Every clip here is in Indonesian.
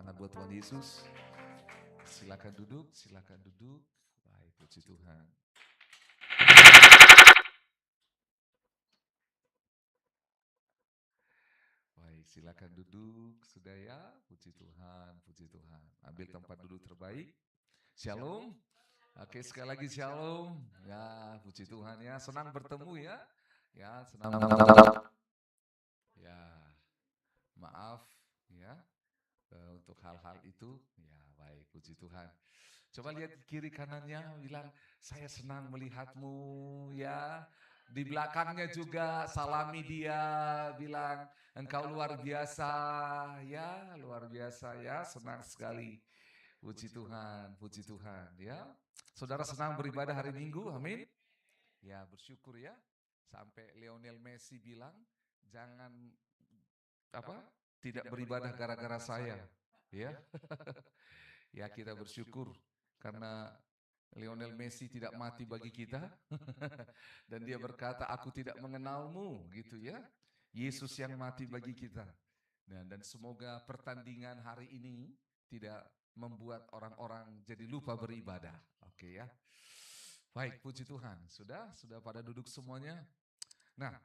tangan buat Tuhan Yesus. Silakan duduk, silakan duduk. Baik, puji Tuhan. Baik, silakan duduk. Sudah ya? Puji Tuhan, puji Tuhan. Ambil tempat duduk terbaik. Shalom. Oke, sekali lagi shalom. Ya, puji Tuhan ya. Senang bertemu ya. Ya, senang. Ya, maaf ya untuk hal-hal itu. Ya, baik, puji Tuhan. Coba lihat kiri kanannya, bilang, saya senang melihatmu ya. Di belakangnya juga salami dia, bilang, engkau luar biasa ya, luar biasa ya, senang sekali. Puji Tuhan ya. Saudara senang beribadah hari Minggu, amin. Ya, bersyukur ya. Sampai Lionel Messi bilang, jangan tidak beribadah gara-gara saya, ya. Ya, kita bersyukur karena Lionel Messi tidak mati bagi kita. Dan dia berkata, aku tidak mengenalmu, gitu ya. Yesus yang mati bagi kita. Dan semoga pertandingan hari ini tidak membuat orang-orang jadi lupa beribadah. Oke ya. Baik, puji Tuhan. Sudah pada duduk semuanya. Nah,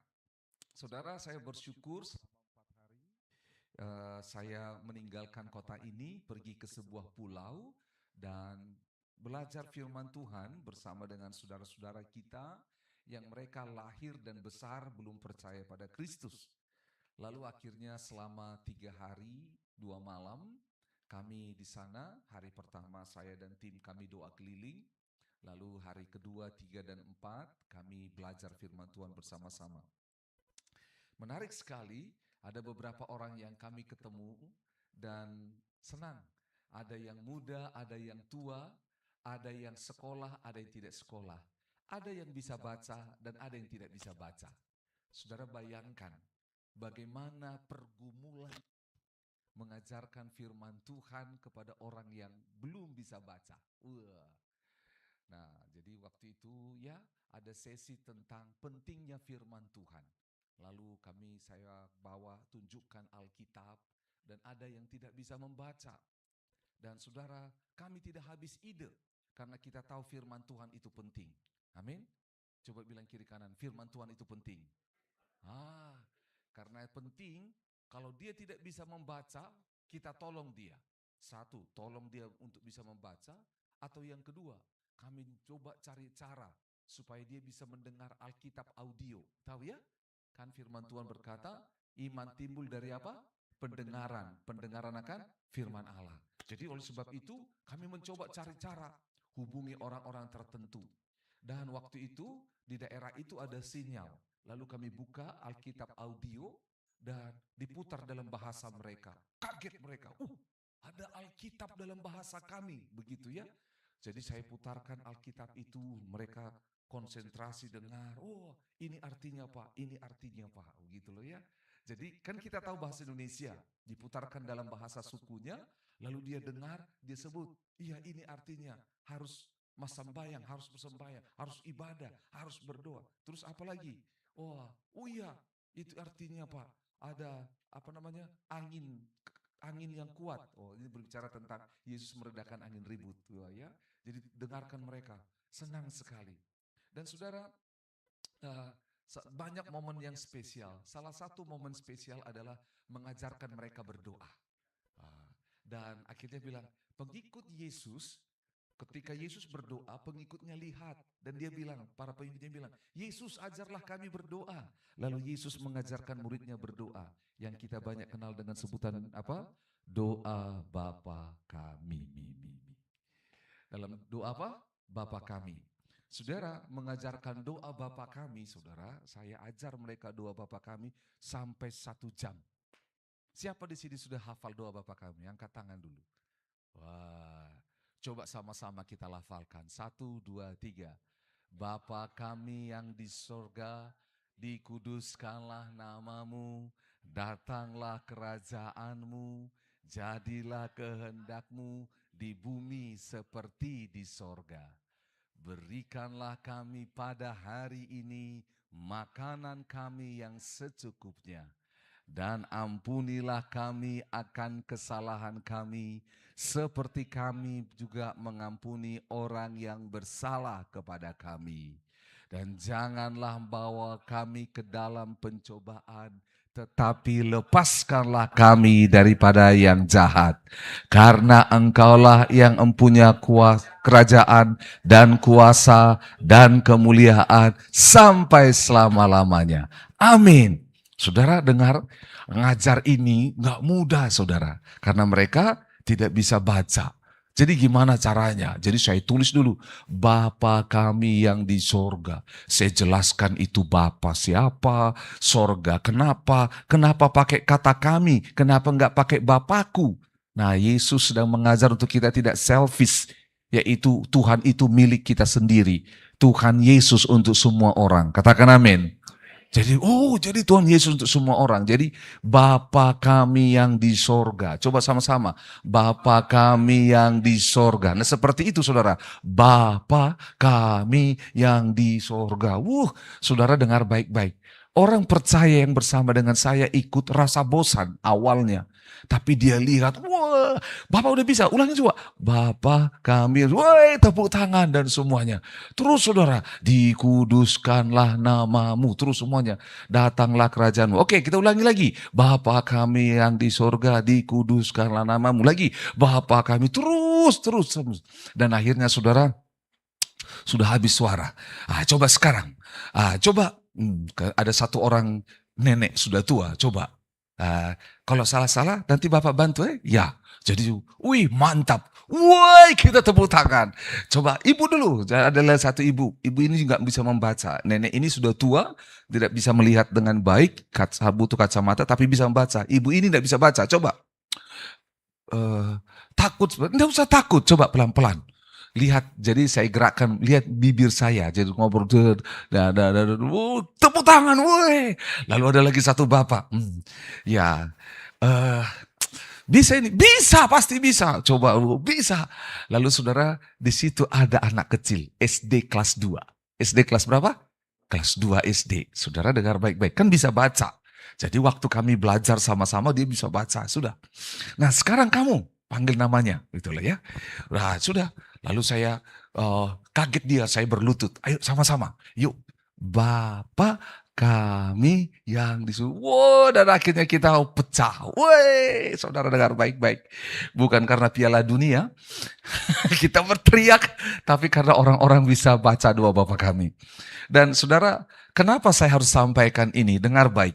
saudara, saya bersyukur selama 4 hari saya meninggalkan kota ini, pergi ke sebuah pulau dan belajar firman Tuhan bersama dengan saudara-saudara kita yang mereka lahir dan besar belum percaya pada Kristus. Lalu akhirnya selama 3 hari 2 malam kami di sana. Hari pertama saya dan tim kami doa keliling. Lalu hari kedua, 3 dan 4 kami belajar firman Tuhan bersama-sama. Menarik sekali, ada beberapa orang yang kami ketemu dan senang. Ada yang muda, ada yang tua, ada yang sekolah, ada yang tidak sekolah. Ada yang bisa baca dan ada yang tidak bisa baca. Saudara bayangkan bagaimana pergumulan mengajarkan firman Tuhan kepada orang yang belum bisa baca. Nah, jadi waktu itu ya ada sesi tentang pentingnya firman Tuhan. Lalu saya bawa tunjukkan Alkitab dan ada yang tidak bisa membaca. Dan saudara, kami tidak habis ide karena kita tahu firman Tuhan itu penting. Amin. Coba bilang kiri kanan, firman Tuhan itu penting. Karena penting, kalau dia tidak bisa membaca, kita tolong dia. Satu, tolong dia untuk bisa membaca. Atau yang kedua, kami coba cari cara supaya dia bisa mendengar Alkitab audio. Tahu ya? Kan firman Tuhan berkata, iman timbul dari apa? Pendengaran. Pendengaran akan firman Allah. Jadi oleh sebab itu, kami mencoba cari cara hubungi orang-orang tertentu. Dan waktu itu, di daerah itu ada sinyal. Lalu kami buka Alkitab audio dan diputar dalam bahasa mereka. Kaget mereka, ada Alkitab dalam bahasa kami, begitu ya. Jadi saya putarkan Alkitab itu, mereka konsentrasi dengar, ini artinya Pak, ini artinya Pak, begitu loh ya. Jadi kan kita tahu bahasa Indonesia, diputarkan dalam bahasa sukunya, lalu dia dengar, dia sebut, iya ini artinya, harus sembahyang, harus bersembahyang, harus ibadah, harus berdoa. Terus apa lagi? Iya, itu artinya Pak, ada angin yang kuat. Ini berbicara tentang Yesus meredakan angin ribut, ya. Jadi dengarkan mereka, senang sekali. Dan saudara, banyak momen yang spesial. Salah satu momen spesial adalah mengajarkan mereka berdoa. Dan akhirnya bilang, pengikut Yesus, ketika Yesus berdoa, pengikutnya lihat. Dan dia bilang, para pengikutnya bilang, Yesus ajarlah kami berdoa. Lalu Yesus mengajarkan muridnya berdoa. Yang kita banyak kenal dengan sebutan apa? Doa Bapa kami. Dalam doa apa? Bapa kami. Saudara, mengajarkan doa Bapa kami, saudara, saya ajar mereka doa Bapa kami sampai 1 jam. Siapa di sini sudah hafal doa Bapa kami? Angkat tangan dulu. Wah, coba sama-sama kita lafalkan. 1, 2, 3. Bapa kami yang di sorga, dikuduskanlah namamu, datanglah kerajaanmu, jadilah kehendakmu di bumi seperti di sorga. Berikanlah kami pada hari ini makanan kami yang secukupnya. Dan ampunilah kami akan kesalahan kami, seperti kami juga mengampuni orang yang bersalah kepada kami. Dan janganlah bawa kami ke dalam pencobaan, tetapi lepaskanlah kami daripada yang jahat. Karena Engkaulah yang mempunyai kerajaan dan kuasa dan kemuliaan sampai selama-lamanya. Amin. Saudara dengar, ngajar ini nggak mudah saudara. Karena mereka tidak bisa baca. Jadi gimana caranya? Jadi saya tulis dulu, Bapa kami yang di sorga. Saya jelaskan itu Bapa siapa, sorga kenapa, kenapa pakai kata kami, kenapa nggak pakai Bapakku. Nah Yesus sedang mengajar untuk kita tidak selfish, yaitu Tuhan itu milik kita sendiri. Tuhan Yesus untuk semua orang. Katakan amin. Jadi Tuhan Yesus untuk semua orang. Jadi Bapa kami yang di sorga. Coba sama-sama. Bapa kami yang di sorga. Nah seperti itu saudara. Bapa kami yang di sorga. Saudara dengar baik-baik. Orang percaya yang bersama dengan saya ikut rasa bosan awalnya. Tapi dia lihat, wah Bapak udah bisa, ulangi coba. Bapa kami, wah tepuk tangan dan semuanya. Terus saudara, dikuduskanlah namamu. Terus semuanya, datanglah kerajaanmu. Oke kita ulangi lagi. Bapa kami yang di sorga, dikuduskanlah namamu. Lagi, Bapa kami, terus. Dan akhirnya saudara, sudah habis suara. Coba sekarang, coba ada satu orang nenek sudah tua, coba. Kalau salah-salah nanti Bapak bantu ya. Jadi, wih mantap. Woi kita tepuk tangan. Coba ibu dulu, adalah satu ibu. Ibu ini juga bisa membaca. Nenek ini sudah tua, tidak bisa melihat dengan baik, butuh kacamata tapi bisa membaca. Ibu ini tidak bisa baca, coba. Takut, tidak usah takut, coba pelan-pelan. Lihat, jadi saya gerakkan, lihat bibir saya, jadi ngobrol, tepuk tangan, woi. Lalu ada lagi satu bapak, bisa ini, bisa, pasti bisa, coba, bisa. Lalu saudara, di situ ada anak kecil, SD kelas 2. SD kelas berapa? Kelas 2 SD. Saudara dengar baik-baik, kan bisa baca. Jadi waktu kami belajar sama-sama, dia bisa baca, sudah. Nah sekarang kamu, panggil namanya, gitu lah ya. Nah sudah. Lalu saya kaget dia, saya berlutut. Ayo sama-sama, yuk. Bapa kami yang di surga. Wow, dan akhirnya kita pecah. Woi, saudara dengar baik-baik. Bukan karena Piala Dunia, kita berteriak. Tapi karena orang-orang bisa baca doa Bapa kami. Dan saudara, kenapa saya harus sampaikan ini? Dengar baik.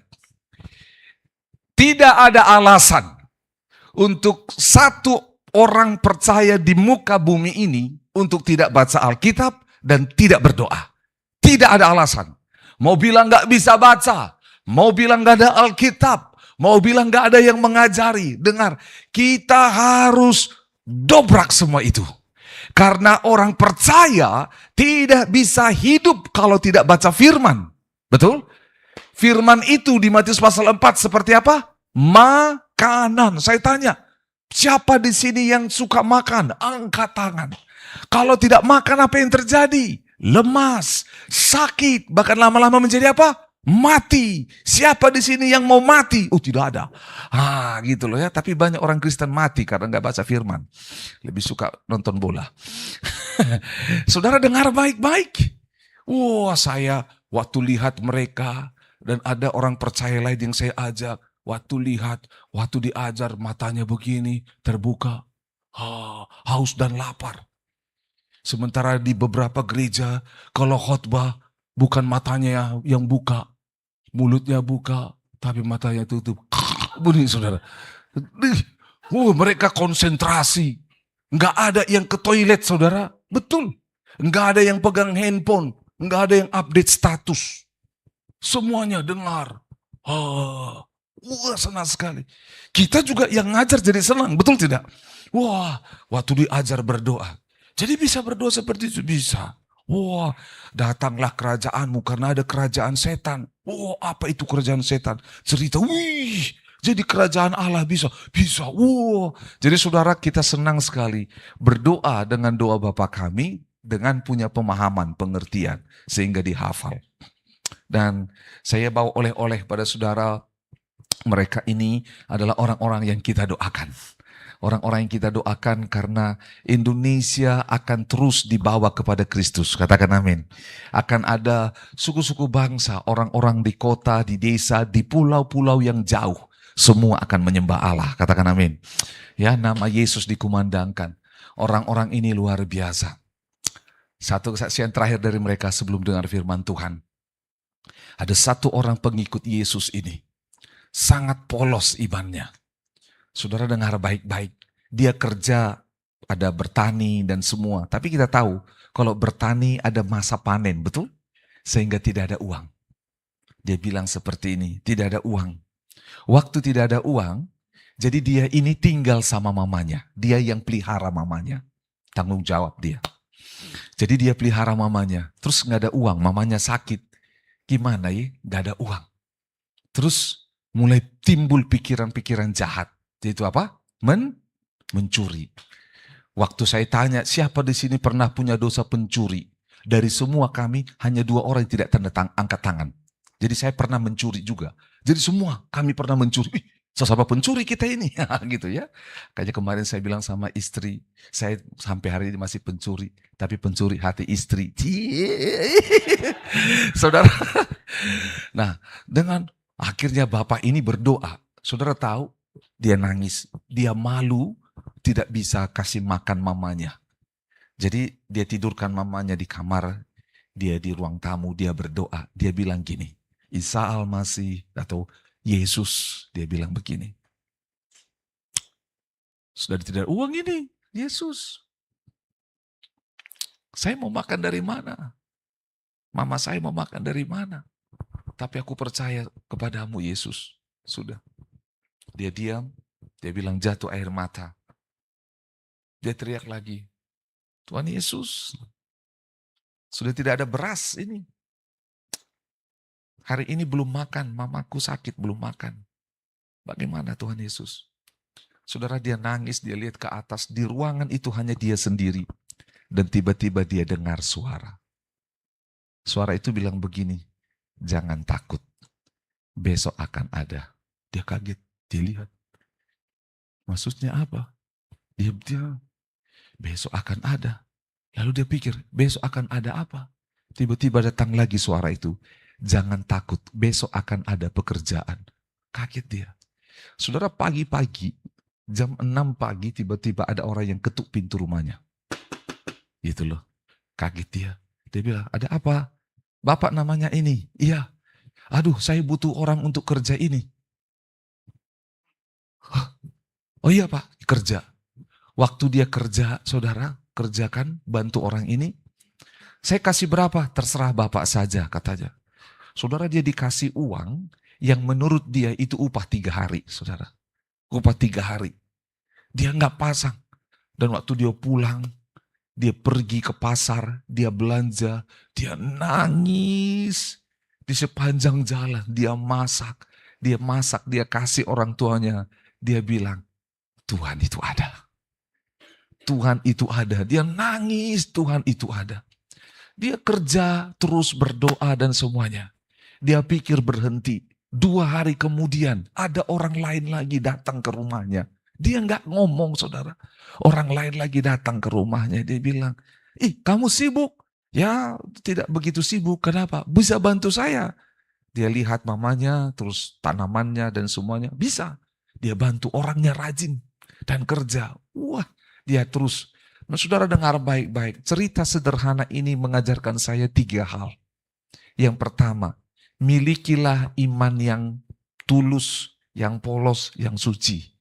Tidak ada alasan untuk satu orang percaya di muka bumi ini untuk tidak baca Alkitab dan tidak berdoa. Tidak ada alasan. Mau bilang gak bisa baca, mau bilang gak ada Alkitab, mau bilang gak ada yang mengajari. Dengar, kita harus dobrak semua itu. Karena orang percaya tidak bisa hidup kalau tidak baca firman. Betul? Firman itu di Matius pasal 4 seperti apa? Makanan. Saya tanya, siapa di sini yang suka makan? Angkat tangan. Kalau tidak makan apa yang terjadi? Lemas, sakit, bahkan lama-lama menjadi apa? Mati. Siapa di sini yang mau mati? Tidak ada. Gitu loh ya. Tapi banyak orang Kristen mati karena nggak baca firman. Lebih suka nonton bola. Saudara dengar baik-baik. Saya waktu lihat mereka dan ada orang percaya lain yang saya ajak. Waktu lihat, waktu diajar matanya begini, terbuka, haus dan lapar. Sementara di beberapa gereja, kalau khotbah, bukan matanya yang buka, mulutnya buka, tapi matanya tutup. Bunyi saudara. Mereka konsentrasi. Nggak ada yang ke toilet saudara. Betul. Nggak ada yang pegang handphone. Nggak ada yang update status. Semuanya dengar. Senang sekali. Kita juga yang ngajar jadi senang, betul tidak? Waktu diajar berdoa. Jadi bisa berdoa seperti itu, bisa. Datanglah kerajaanmu karena ada kerajaan setan. Apa itu kerajaan setan? Cerita, jadi kerajaan Allah bisa. Jadi saudara kita senang sekali berdoa dengan doa Bapa kami dengan punya pemahaman, pengertian sehingga dihafal. Dan saya bawa oleh-oleh pada saudara. Mereka ini adalah orang-orang yang kita doakan. Orang-orang yang kita doakan karena Indonesia akan terus dibawa kepada Kristus. Katakan amin. Akan ada suku-suku bangsa, orang-orang di kota, di desa, di pulau-pulau yang jauh. Semua akan menyembah Allah. Katakan amin. Ya, nama Yesus dikumandangkan. Orang-orang ini luar biasa. Satu kesaksian terakhir dari mereka sebelum dengar firman Tuhan. Ada satu orang pengikut Yesus ini. Sangat polos imannya. Saudara dengar baik-baik. Dia kerja, ada bertani dan semua. Tapi kita tahu, kalau bertani ada masa panen, betul? Sehingga tidak ada uang. Dia bilang seperti ini, tidak ada uang. Waktu tidak ada uang, jadi dia ini tinggal sama mamanya. Dia yang pelihara mamanya. Tanggung jawab dia. Jadi dia pelihara mamanya. Terus nggak ada uang, mamanya sakit. Gimana ya? Nggak ada uang. Terus mulai timbul pikiran-pikiran jahat. Itu apa? Mencuri. Waktu saya tanya, siapa di sini pernah punya dosa pencuri? Dari semua kami, hanya 2 orang yang tidak angkat tangan. Jadi saya pernah mencuri juga. Jadi semua kami pernah mencuri. Sesama pencuri kita ini. Gitu ya. Kayaknya kemarin saya bilang sama istri, saya sampai hari ini masih pencuri. Tapi pencuri hati istri. Saudara. Nah, dengan akhirnya bapak ini berdoa. Saudara tahu, dia nangis, dia malu, tidak bisa kasih makan mamanya. Jadi dia tidurkan mamanya di kamar, dia di ruang tamu, dia berdoa. Dia bilang gini, Isa Al-Masih atau Yesus, dia bilang begini. Sudah tidak ada uang ini, Yesus. Saya mau makan dari mana? Mama saya mau makan dari mana? Tapi aku percaya kepadamu, Yesus. Sudah. Dia diam, dia bilang jatuh air mata. Dia teriak lagi, Tuhan Yesus, sudah tidak ada beras ini. Hari ini belum makan, mamaku sakit belum makan. Bagaimana Tuhan Yesus? Saudara, dia nangis, dia lihat ke atas, di ruangan itu hanya dia sendiri. Dan tiba-tiba dia dengar suara. Suara itu bilang begini, jangan takut, besok akan ada. Dia kaget. Dia lihat, maksudnya apa? Dia besok akan ada. Lalu dia pikir, besok akan ada apa? Tiba-tiba datang lagi suara itu. Jangan takut, besok akan ada pekerjaan. Kaget dia. Saudara, pagi-pagi, jam 6 pagi, tiba-tiba ada orang yang ketuk pintu rumahnya. Gitu loh. Kaget dia. Dia bilang, ada apa? Bapak namanya ini. Iya. Aduh, saya butuh orang untuk kerja ini. Oh iya Pak, kerja. Waktu dia kerja, saudara, kerjakan, bantu orang ini. Saya kasih berapa? Terserah Bapak saja, katanya. Saudara, dia dikasih uang yang menurut dia itu upah 3 hari, saudara. Upah 3 hari. Dia nggak pasang. Dan waktu dia pulang, dia pergi ke pasar, dia belanja, dia nangis. Di sepanjang jalan, dia masak, dia kasih orang tuanya. Dia bilang, Tuhan itu ada. Tuhan itu ada. Dia nangis, Tuhan itu ada. Dia kerja, terus berdoa dan semuanya. Dia pikir berhenti. 2 hari kemudian, ada orang lain lagi datang ke rumahnya. Dia nggak ngomong, saudara. Orang lain lagi datang ke rumahnya. Dia bilang, kamu sibuk? Ya, tidak begitu sibuk. Kenapa? Bisa bantu saya. Dia lihat mamanya, terus tanamannya dan semuanya. Bisa. Dia bantu, orangnya rajin dan kerja. Wah, dia terus. Nah, saudara dengar baik-baik. Cerita sederhana ini mengajarkan saya 3 hal. Yang pertama, milikilah iman yang tulus, yang polos, yang suci.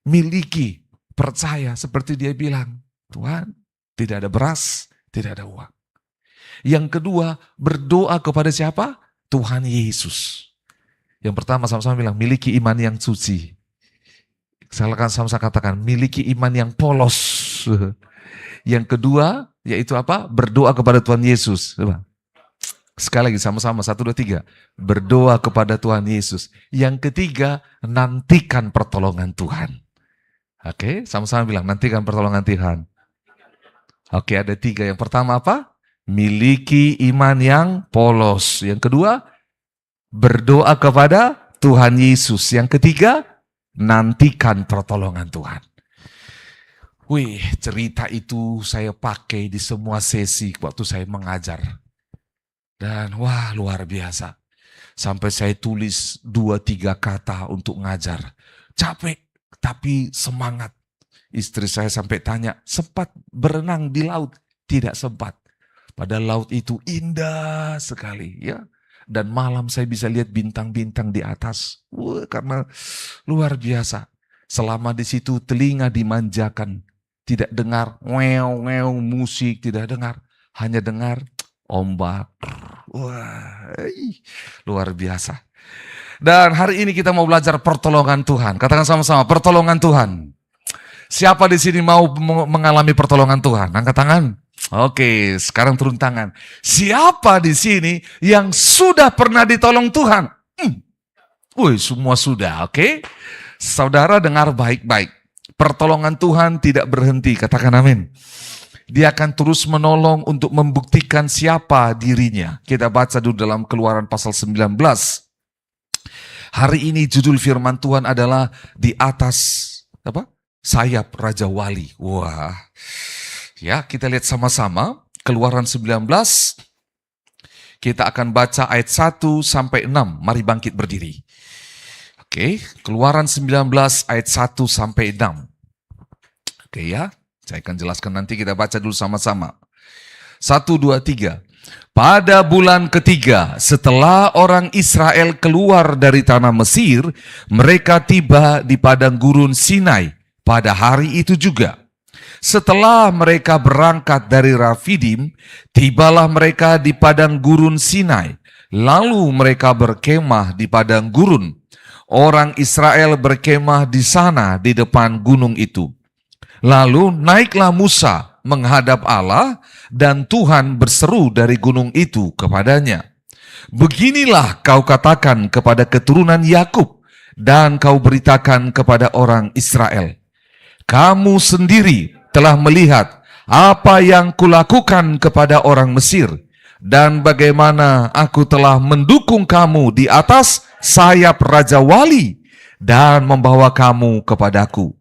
Miliki, percaya seperti dia bilang, Tuhan, tidak ada beras, tidak ada uang. Yang kedua, berdoa kepada siapa? Tuhan Yesus. Yang pertama sama-sama bilang, miliki iman yang suci. Sama-sama katakan, miliki iman yang polos. Yang kedua, yaitu apa? Berdoa kepada Tuhan Yesus. Coba. Sekali lagi sama-sama, 1, 2, 3. Berdoa kepada Tuhan Yesus. Yang ketiga, nantikan pertolongan Tuhan. Oke, sama-sama bilang, nantikan pertolongan Tuhan. Oke, ada 3. Yang pertama apa? Miliki iman yang polos. Yang kedua, berdoa kepada Tuhan Yesus. Yang ketiga, nantikan pertolongan Tuhan. Wih, cerita itu saya pakai di semua sesi waktu saya mengajar. Dan wah, luar biasa. Sampai saya tulis 2-3 kata untuk ngajar. Capek, tapi semangat. Istri saya sampai tanya, sempat berenang di laut? Tidak sempat. Padahal laut itu indah sekali, ya. Dan malam saya bisa lihat bintang-bintang di atas. Wah, karena luar biasa. Selama di situ telinga dimanjakan. Tidak dengar ngeong-ngeong musik, tidak dengar. Hanya dengar ombak. Wah, luar biasa. Dan hari ini kita mau belajar pertolongan Tuhan. Katakan sama-sama, pertolongan Tuhan. Siapa di sini mau mengalami pertolongan Tuhan? Angkat tangan. Oke, sekarang turun tangan. Siapa di sini yang sudah pernah ditolong Tuhan? Wih, semua sudah, oke? Saudara dengar baik-baik. Pertolongan Tuhan tidak berhenti, katakan amin. Dia akan terus menolong untuk membuktikan siapa dirinya. Kita baca dulu dalam Keluaran pasal 19. Hari ini judul firman Tuhan adalah di atas sayap Raja Wali. Wah, ya kita lihat sama-sama Keluaran 19. Kita akan baca ayat 1 sampai 6. Mari bangkit berdiri. Oke, Keluaran 19 ayat 1 sampai 6. Oke ya, saya akan jelaskan nanti, kita baca dulu sama-sama. 1, 2, 3. Pada bulan ketiga, setelah orang Israel keluar dari tanah Mesir, mereka tiba di padang gurun Sinai pada hari itu juga. Setelah mereka berangkat dari Rafidim, tibalah mereka di padang gurun Sinai. Lalu mereka berkemah di padang gurun. Orang Israel berkemah di sana di depan gunung itu. Lalu naiklah Musa menghadap Allah, dan Tuhan berseru dari gunung itu kepadanya. Beginilah kau katakan kepada keturunan Yakub, dan kau beritakan kepada orang Israel. Kamu sendiri telah melihat apa yang kulakukan kepada orang Mesir, dan bagaimana aku telah mendukung kamu di atas sayap Raja Wali, dan membawa kamu kepadaku.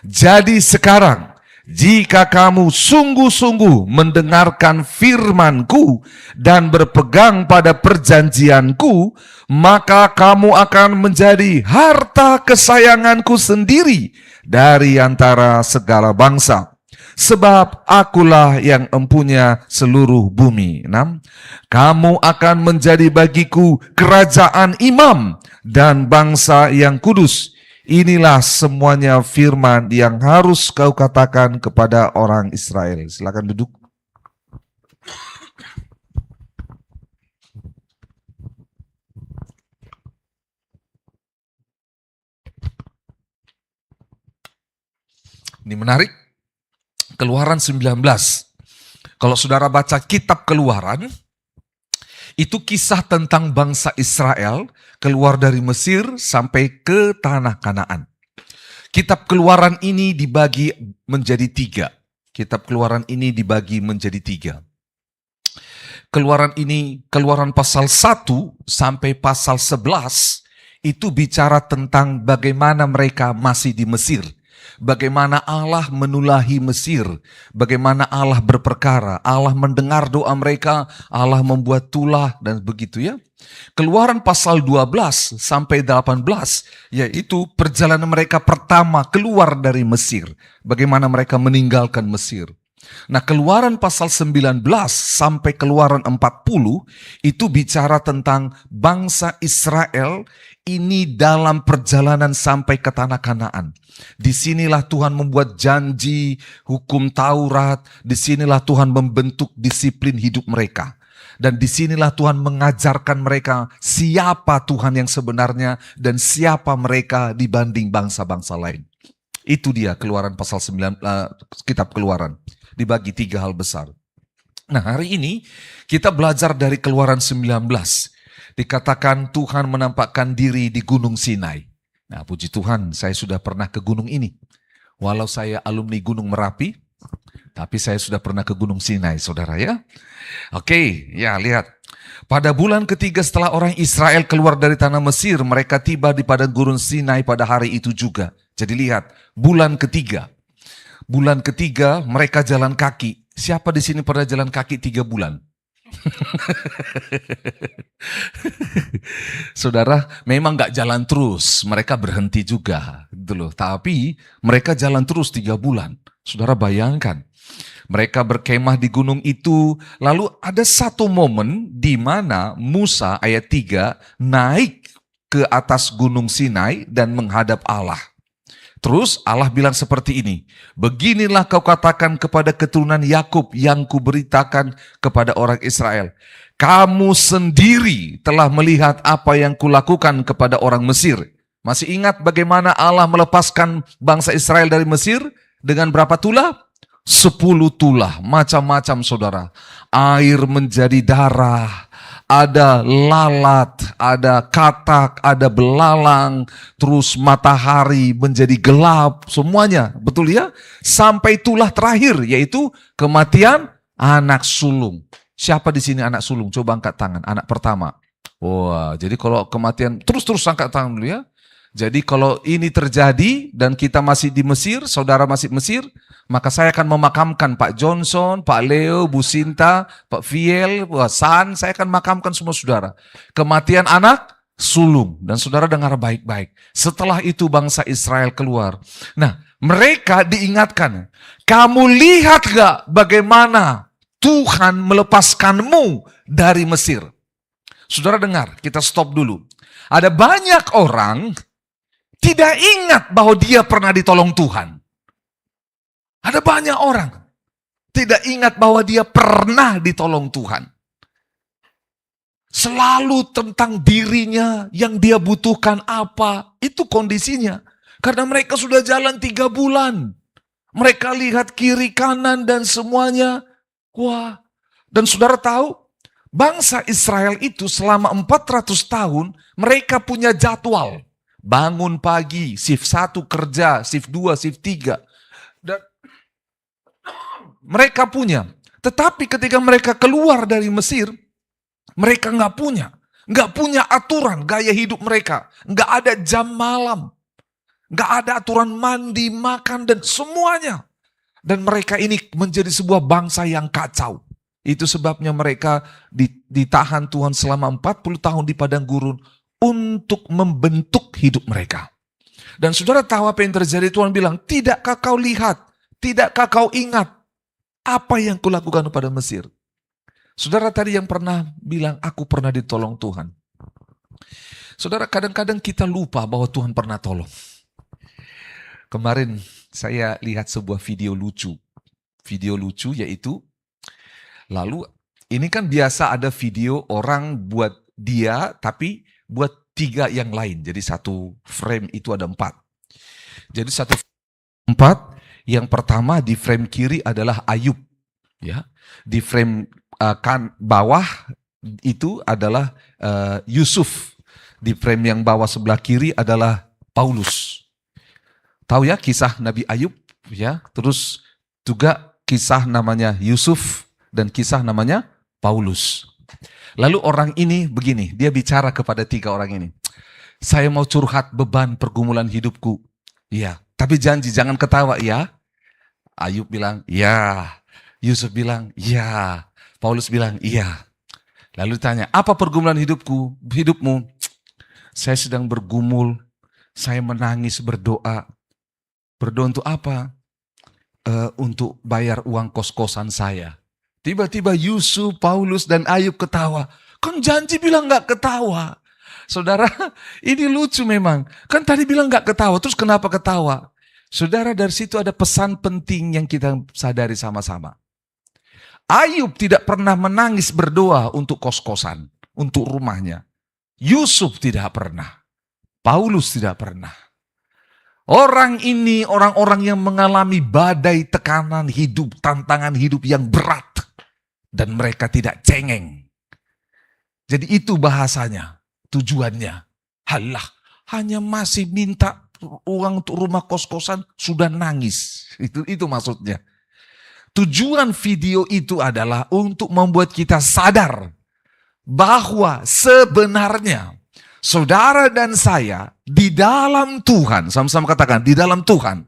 Jadi sekarang, jika kamu sungguh-sungguh mendengarkan firman-Ku dan berpegang pada perjanjian-Ku, maka kamu akan menjadi harta kesayangan-Ku sendiri dari antara segala bangsa. Sebab akulah yang empunya seluruh bumi. 6. Kamu akan menjadi bagiku kerajaan imam dan bangsa yang kudus. Inilah semuanya firman yang harus kau katakan kepada orang Israel. Silakan duduk. Ini menarik. Keluaran 19. Kalau saudara baca kitab Keluaran, itu kisah tentang bangsa Israel keluar dari Mesir sampai ke tanah Kanaan. Kitab Keluaran ini dibagi menjadi 3. Kitab Keluaran ini dibagi menjadi 3. Keluaran pasal 1 sampai pasal 11 itu bicara tentang bagaimana mereka masih di Mesir. Bagaimana Allah menulahi Mesir, bagaimana Allah berperkara, Allah mendengar doa mereka, Allah membuat tulah dan begitu ya. Keluaran pasal 12 sampai 18 yaitu perjalanan mereka pertama keluar dari Mesir, bagaimana mereka meninggalkan Mesir. Nah, Keluaran pasal 19 sampai Keluaran 40 itu bicara tentang bangsa Israel ini dalam perjalanan sampai ke tanah Kanaan. Disinilah Tuhan membuat janji, hukum Taurat, disinilah Tuhan membentuk disiplin hidup mereka. Dan disinilah Tuhan mengajarkan mereka siapa Tuhan yang sebenarnya dan siapa mereka dibanding bangsa-bangsa lain. Itu dia Keluaran pasal 9, kitab Keluaran. Dibagi 3 hal besar. Nah, hari ini kita belajar dari Keluaran 19. Dikatakan Tuhan menampakkan diri di Gunung Sinai. Nah, puji Tuhan, saya sudah pernah ke gunung ini. Walau saya alumni Gunung Merapi, Tapi saya sudah pernah ke Gunung Sinai, saudara ya. Oke, ya lihat. Pada bulan ketiga setelah orang Israel keluar dari tanah Mesir, mereka tiba di padang gurun Sinai pada hari itu juga. Jadi lihat, bulan ketiga. Bulan ketiga mereka jalan kaki. Siapa di sini pernah jalan kaki 3 bulan? Saudara, memang gak jalan terus, mereka berhenti juga, gitu loh. Tapi mereka jalan terus 3 bulan. Saudara bayangkan, mereka berkemah di gunung itu, lalu ada satu momen di mana Musa ayat 3 naik ke atas gunung Sinai dan menghadap Allah. Terus Allah bilang seperti ini, beginilah kau katakan kepada keturunan Yakub yang kuberitakan kepada orang Israel. Kamu sendiri telah melihat apa yang kulakukan kepada orang Mesir. Masih ingat bagaimana Allah melepaskan bangsa Israel dari Mesir dengan berapa tulah? 10 tulah, macam-macam saudara. Air menjadi darah, ada lalat, ada katak, ada belalang, terus matahari menjadi gelap, semuanya, betul ya? Sampai tulah terakhir, yaitu kematian anak sulung. Siapa di sini anak sulung? Coba angkat tangan, anak pertama. Wah, jadi kalau kematian, terus angkat tangan dulu ya. Jadi kalau ini terjadi dan kita masih di Mesir, saudara masih Mesir, maka saya akan memakamkan Pak Johnson, Pak Leo, Bu Sinta, Pak Viel, Pak San, saya akan makamkan semua saudara. Kematian anak sulung, dan saudara dengar baik-baik. Setelah itu bangsa Israel keluar. Nah, mereka diingatkan, kamu lihat gak bagaimana Tuhan melepaskanmu dari Mesir? Saudara dengar, kita stop dulu. Ada banyak orang tidak ingat bahwa dia pernah ditolong Tuhan. Ada banyak orang tidak ingat bahwa dia pernah ditolong Tuhan. Selalu tentang dirinya, yang dia butuhkan apa, itu kondisinya. Karena mereka sudah jalan 3 bulan. Mereka lihat kiri kanan dan semuanya. Wah, dan saudara tahu, bangsa Israel itu selama 400 tahun mereka punya jadwal. Bangun pagi, shift 1 kerja, shift 2, shift 3. Dan mereka punya. Tetapi ketika mereka keluar dari Mesir, mereka nggak punya aturan gaya hidup mereka. Nggak ada jam malam. Nggak ada aturan mandi, makan, dan semuanya. Dan mereka ini menjadi sebuah bangsa yang kacau. Itu sebabnya mereka ditahan Tuhan selama 40 tahun di padang gurun untuk membentuk hidup mereka. Dan saudara tahu apa yang terjadi? Tuhan bilang, tidakkah kau lihat, tidakkah kau ingat apa yang kulakukan kepada Mesir? Saudara tadi yang pernah bilang, aku pernah ditolong Tuhan. Saudara, kadang-kadang kita lupa bahwa Tuhan pernah tolong. Kemarin saya lihat sebuah video lucu. Video lucu yaitu, lalu ini kan biasa ada video orang buat dia, tapi buat 3 yang lain. Jadi satu frame itu ada 4. Jadi satu 4, yang pertama di frame kiri adalah Ayub. Ya, di frame bawah itu adalah Yusuf. Di frame yang bawah sebelah kiri adalah Paulus. Tahu ya kisah Nabi Ayub? Ya, terus juga kisah namanya Yusuf dan kisah namanya Paulus. Lalu orang ini begini, dia bicara kepada 3 orang ini. Saya mau curhat beban pergumulan hidupku. Iya, tapi janji jangan ketawa ya. Ayub bilang, ya. Yusuf bilang, ya. Paulus bilang, iya. Lalu tanya, apa pergumulan hidupmu? Saya sedang bergumul, saya menangis berdoa. Berdoa untuk apa? Untuk bayar uang kos-kosan saya. Tiba-tiba Yusuf, Paulus, dan Ayub ketawa. Kan janji bilang gak ketawa. Saudara, ini lucu memang. Kan tadi bilang gak ketawa, terus kenapa ketawa? Saudara, dari situ ada pesan penting yang kita sadari sama-sama. Ayub tidak pernah menangis berdoa untuk kos-kosan, untuk rumahnya. Yusuf tidak pernah. Paulus tidak pernah. Orang ini orang-orang yang mengalami badai tekanan hidup, tantangan hidup yang berat. Dan mereka tidak cengeng. Jadi itu bahasanya, tujuannya. Halah, hanya masih minta uang untuk rumah kos-kosan, sudah nangis. Itu maksudnya. Tujuan video itu adalah untuk membuat kita sadar bahwa sebenarnya saudara dan saya di dalam Tuhan, sama-sama katakan, di dalam Tuhan,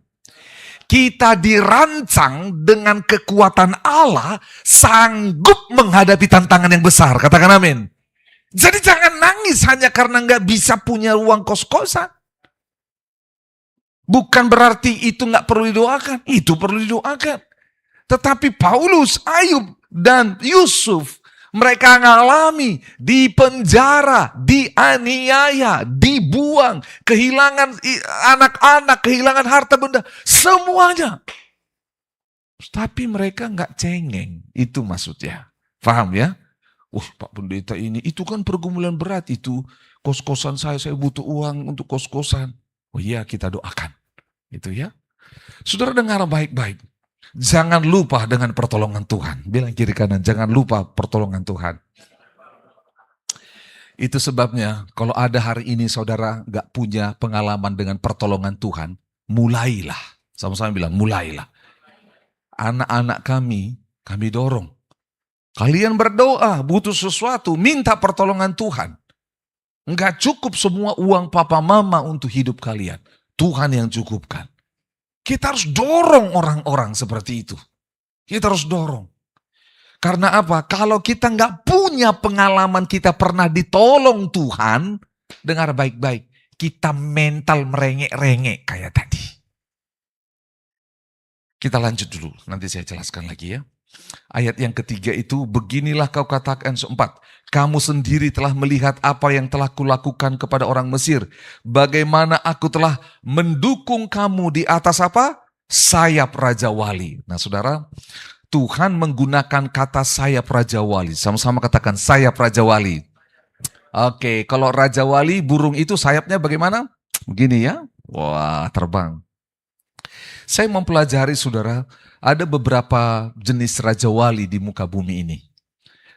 kita dirancang dengan kekuatan Allah sanggup menghadapi tantangan yang besar. Katakan amin. Jadi jangan nangis hanya karena nggak bisa punya uang kos-kosan. Bukan berarti itu nggak perlu didoakan. Itu perlu didoakan. Tetapi Paulus, Ayub, dan Yusuf, mereka ngalami di penjara, dianiaya, dibuang, kehilangan anak-anak, kehilangan harta benda, semuanya. Tapi mereka nggak cengeng, itu maksudnya. Paham ya? Pak Pendeta ini, itu kan pergumulan berat itu. Kos-kosan saya butuh uang untuk kos-kosan. Oh iya, kita doakan. Itu ya. Saudara dengar baik-baik. Jangan lupa dengan pertolongan Tuhan. Bilang kiri kanan, jangan lupa pertolongan Tuhan. Itu sebabnya kalau ada hari ini saudara gak punya pengalaman dengan pertolongan Tuhan, mulailah. Sama-sama bilang, mulailah. Anak-anak kami dorong. Kalian berdoa, butuh sesuatu, minta pertolongan Tuhan. Enggak cukup semua uang papa mama untuk hidup kalian. Tuhan yang cukupkan. Kita harus dorong orang-orang seperti itu. Kita harus dorong. Karena apa? Kalau kita nggak punya pengalaman kita pernah ditolong Tuhan, dengar baik-baik, kita mental merengek-rengek kayak tadi. Kita lanjut dulu, nanti saya jelaskan lagi ya. Ayat yang ketiga itu, beginilah kau katakan keempat. Kamu sendiri telah melihat apa yang telah kulakukan kepada orang Mesir. Bagaimana aku telah mendukung kamu di atas apa? Sayap Raja Wali. Nah saudara, Tuhan menggunakan kata sayap Raja Wali. Sama-sama katakan sayap Raja Wali. Oke, kalau Raja Wali, burung itu sayapnya bagaimana? Begini ya. Wah, terbang. Saya mempelajari saudara, ada beberapa jenis Raja Wali di muka bumi ini.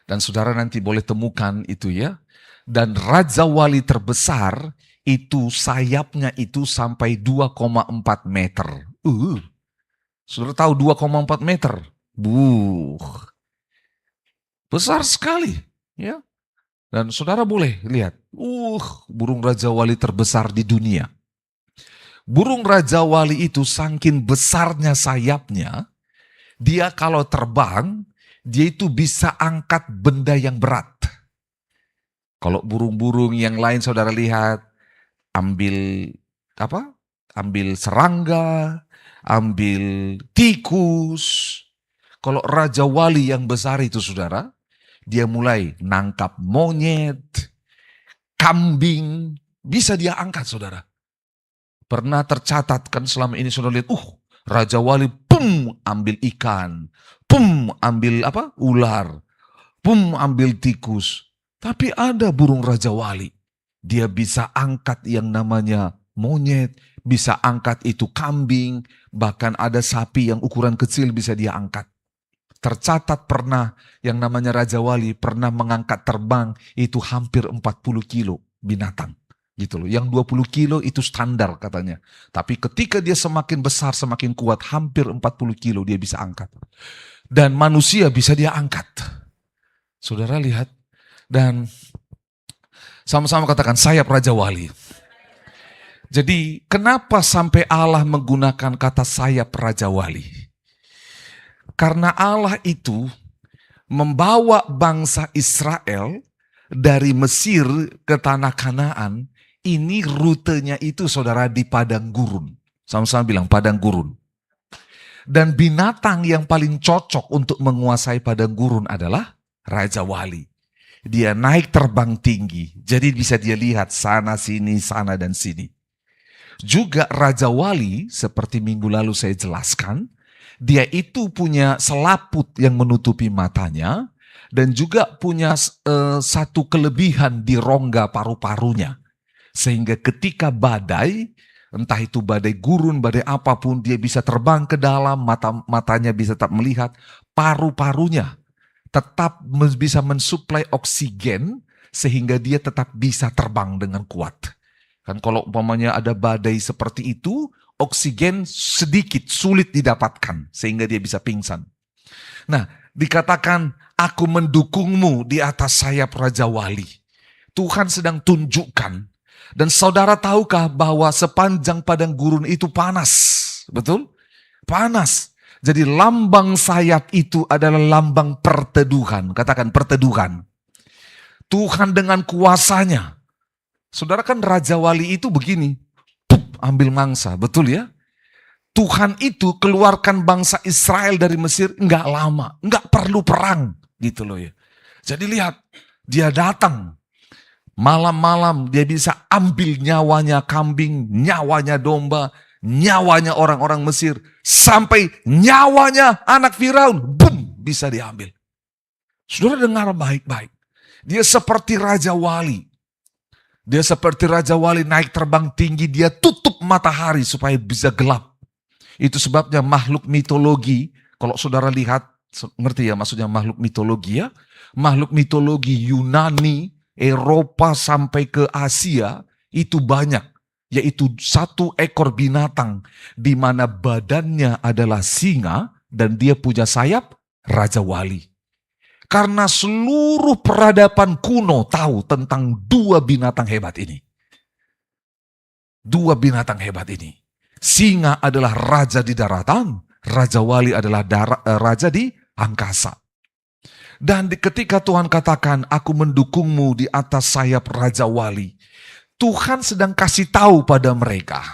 Dan saudara nanti boleh temukan itu ya. Dan Raja Wali terbesar itu sayapnya itu sampai 2,4 meter. Saudara tahu 2,4 meter? Besar sekali. Ya. Dan saudara boleh lihat. Burung Raja Wali terbesar di dunia. Burung Raja Wali itu saking besarnya sayapnya, dia kalau terbang, dia itu bisa angkat benda yang berat. Kalau burung-burung yang lain saudara lihat, ambil apa? Ambil serangga, ambil tikus. Kalau Raja Wali yang besar itu saudara, dia mulai nangkap monyet, kambing, bisa dia angkat saudara. Pernah tercatat kan selama ini saudara lihat, Raja Wali, ambil ikan, ambil apa? Ular, ambil tikus. Tapi ada burung Raja Wali, dia bisa angkat yang namanya monyet, bisa angkat itu kambing, bahkan ada sapi yang ukuran kecil bisa dia angkat. Tercatat pernah yang namanya Raja Wali pernah mengangkat terbang itu hampir 40 kilo binatang. Gitu loh. Yang 20 kilo itu standar katanya. Tapi ketika dia semakin besar, semakin kuat, hampir 40 kilo dia bisa angkat. Dan manusia bisa dia angkat. Saudara lihat. Dan sama-sama katakan sayap Raja Wali. Jadi kenapa sampai Allah menggunakan kata sayap Raja Wali? Karena Allah itu membawa bangsa Israel dari Mesir ke tanah Kanaan. Ini rutenya itu saudara di padang gurun. Sama-sama bilang padang gurun. Dan binatang yang paling cocok untuk menguasai padang gurun adalah Raja Wali. Dia naik terbang tinggi. Jadi bisa dia lihat sana sini, sana dan sini. Juga Raja Wali seperti minggu lalu saya jelaskan. Dia itu punya selaput yang menutupi matanya. Dan juga punya satu kelebihan di rongga paru-parunya. Sehingga ketika badai, entah itu badai gurun, badai apapun, dia bisa terbang ke dalam, matanya bisa tetap melihat, paru-parunya tetap bisa mensuplai oksigen, sehingga dia tetap bisa terbang dengan kuat. Kan kalau umpamanya ada badai seperti itu, oksigen sedikit, sulit didapatkan, sehingga dia bisa pingsan. Nah, dikatakan aku mendukungmu di atas sayap Raja Wali. Tuhan sedang tunjukkan. Dan saudara tahukah bahwa sepanjang padang gurun itu panas? Betul? Panas. Jadi lambang sayap itu adalah lambang perteduhan. Katakan perteduhan. Tuhan dengan kuasanya. Saudara kan Raja Wali itu begini. Ambil mangsa, betul ya? Tuhan itu keluarkan bangsa Israel dari Mesir enggak lama, enggak perlu perang gitu loh ya. Jadi lihat, dia datang malam-malam dia bisa ambil nyawanya kambing, nyawanya domba, nyawanya orang-orang Mesir, sampai nyawanya anak Firaun, boom, bisa diambil. Saudara dengar baik-baik. Dia seperti Raja Wali. Dia seperti Raja Wali naik terbang tinggi, dia tutup matahari supaya bisa gelap. Itu sebabnya makhluk mitologi, kalau saudara lihat, ngerti ya maksudnya makhluk mitologi ya? Makhluk mitologi Yunani, Eropa sampai ke Asia, itu banyak. Yaitu satu ekor binatang, di mana badannya adalah singa, dan dia punya sayap, Raja Wali. Karena seluruh peradaban kuno tahu tentang dua binatang hebat ini. Dua binatang hebat ini. Singa adalah raja di daratan, Raja Wali adalah raja di angkasa. Dan ketika Tuhan katakan, aku mendukungmu di atas sayap Raja Wali, Tuhan sedang kasih tahu pada mereka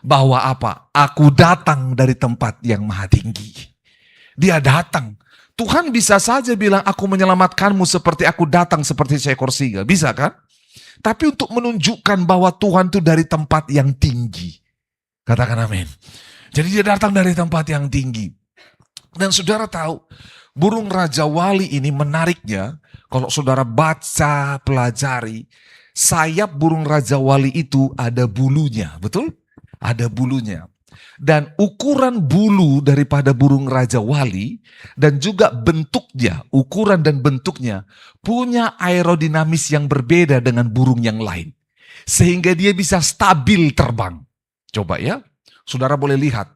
bahwa apa? Aku datang dari tempat yang maha tinggi. Dia datang. Tuhan bisa saja bilang, aku menyelamatkanmu seperti aku datang seperti seekor singa. Bisa kan? Tapi untuk menunjukkan bahwa Tuhan itu dari tempat yang tinggi. Katakan amin. Jadi dia datang dari tempat yang tinggi. Dan saudara tahu, burung Raja Wali ini menariknya, kalau saudara baca, pelajari, sayap burung Raja Wali itu ada bulunya, betul? Ada bulunya. Dan ukuran bulu daripada burung Raja Wali dan juga bentuknya, ukuran dan bentuknya punya aerodinamis yang berbeda dengan burung yang lain. Sehingga dia bisa stabil terbang. Coba ya, saudara boleh lihat.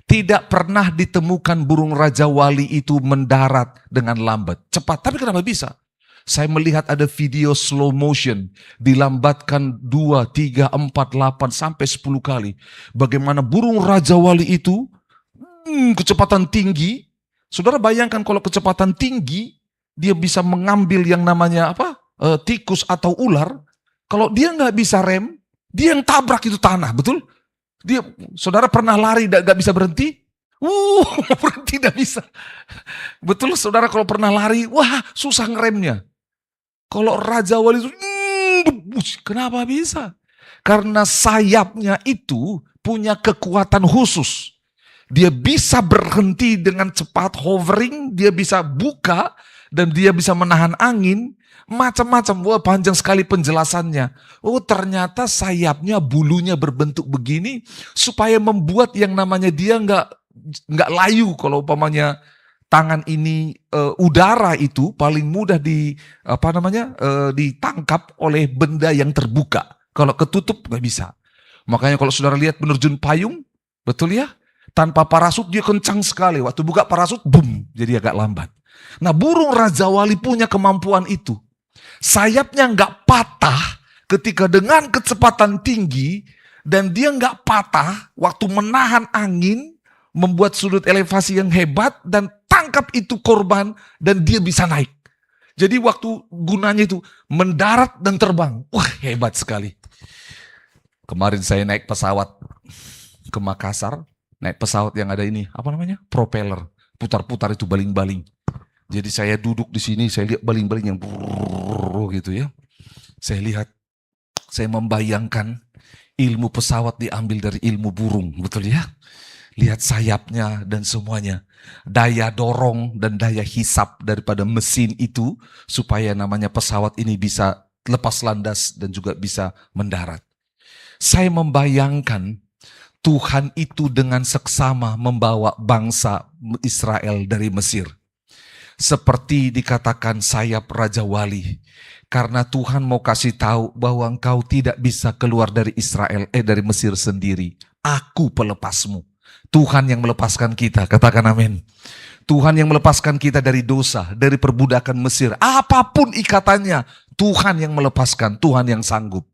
Tidak pernah ditemukan burung Raja Wali itu mendarat dengan lambat, cepat. Tapi kenapa bisa? Saya melihat ada video slow motion, dilambatkan 2, 3, 4, 8, sampai 10 kali. Bagaimana burung Raja Wali itu, kecepatan tinggi. Saudara bayangkan kalau kecepatan tinggi, dia bisa mengambil yang namanya apa? Tikus atau ular. Kalau dia nggak bisa rem, dia yang tabrak itu tanah, betul? Saudara pernah lari gak bisa berhenti? Berhenti gak bisa. Betul saudara kalau pernah lari, wah susah ngeremnya. Kalau Raja Wali itu, kenapa bisa? Karena sayapnya itu punya kekuatan khusus. Dia bisa berhenti dengan cepat, hovering, dia bisa buka, dan dia bisa menahan angin. Macam-macam, wah panjang sekali penjelasannya. Oh ternyata sayapnya, bulunya berbentuk begini supaya membuat yang namanya dia nggak layu. Kalau umpamanya tangan ini udara itu paling mudah ditangkap oleh benda yang terbuka. Kalau ketutup nggak bisa. Makanya kalau saudara lihat penerjun payung, betul ya? Tanpa parasut dia kencang sekali. Waktu buka parasut, boom, jadi agak lambat. Nah burung Raja Wali punya kemampuan itu. Sayapnya nggak patah ketika dengan kecepatan tinggi dan dia nggak patah waktu menahan angin, membuat sudut elevasi yang hebat dan tangkap itu korban dan dia bisa naik. Jadi waktu gunanya itu mendarat dan terbang. Wah hebat sekali. Kemarin saya naik pesawat ke Makassar, naik pesawat yang ada ini, apa namanya? Propeller, putar-putar itu baling-baling. Jadi saya duduk di sini, saya lihat baling-baling yang gitu ya. Saya lihat, saya membayangkan ilmu pesawat diambil dari ilmu burung, betul ya? Lihat sayapnya dan semuanya. Daya dorong dan daya hisap daripada mesin itu supaya namanya pesawat ini bisa lepas landas dan juga bisa mendarat. Saya membayangkan Tuhan itu dengan seksama membawa bangsa Israel dari Mesir. Seperti dikatakan sayap Raja Wali. Karena Tuhan mau kasih tahu bahwa engkau tidak bisa keluar dari dari Mesir sendiri. Aku pelepasmu. Tuhan yang melepaskan kita, katakan amin. Tuhan yang melepaskan kita dari dosa, dari perbudakan Mesir. Apapun ikatannya, Tuhan yang melepaskan, Tuhan yang sanggup.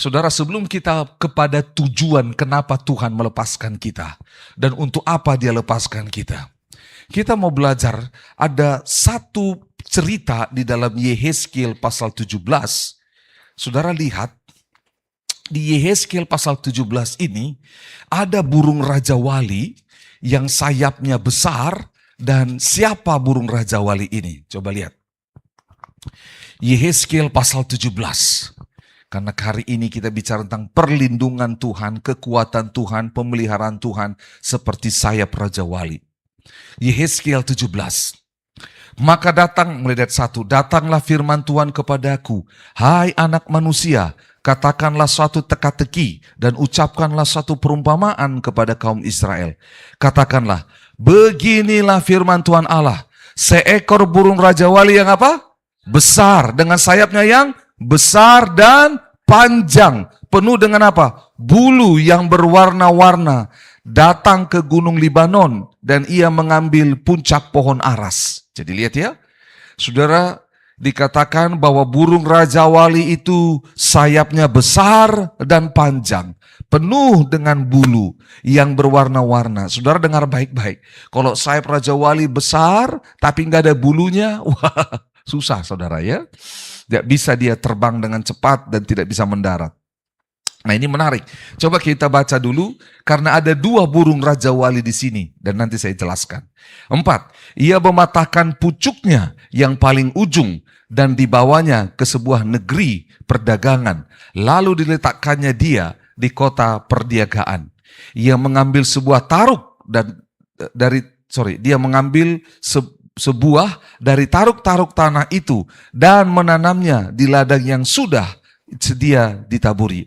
Saudara, sebelum kita kepada tujuan kenapa Tuhan melepaskan kita dan untuk apa Dia lepaskan kita, kita mau belajar ada satu cerita di dalam Yehezkiel pasal 17. Saudara lihat, di Yehezkiel pasal 17 ini ada burung Raja Wali yang sayapnya besar. Dan siapa burung Raja Wali ini? Coba lihat. Yehezkiel pasal 17. Karena hari ini kita bicara tentang perlindungan Tuhan, kekuatan Tuhan, pemeliharaan Tuhan seperti sayap Raja Wali. Yehezkiel 17. Maka mulai ayat 1, datanglah firman Tuhan kepadaku, hai anak manusia, katakanlah suatu teka-teki dan ucapkanlah suatu perumpamaan kepada kaum Israel. Katakanlah, beginilah firman Tuhan Allah, seekor burung Raja Wali yang apa? Besar, dengan sayapnya yang besar dan panjang, penuh dengan apa? Bulu yang berwarna-warna, datang ke gunung Libanon dan ia mengambil puncak pohon aras. Jadi lihat ya, saudara, dikatakan bahwa burung Raja Wali itu sayapnya besar dan panjang, penuh dengan bulu yang berwarna-warna. Saudara dengar baik-baik, kalau sayap Raja Wali besar tapi nggak ada bulunya, wah susah saudara ya. Tidak bisa dia terbang dengan cepat dan tidak bisa mendarat. Nah ini menarik. Coba kita baca dulu karena ada dua burung Raja Wali di sini dan nanti saya jelaskan. 4. Ia mematahkan pucuknya yang paling ujung dan dibawanya ke sebuah negeri perdagangan. Lalu diletakkannya dia di kota perniagaan. Ia mengambil sebuah taruk dia mengambil sebuah dari taruk-taruk tanah itu dan menanamnya di ladang yang sudah sedia ditaburi.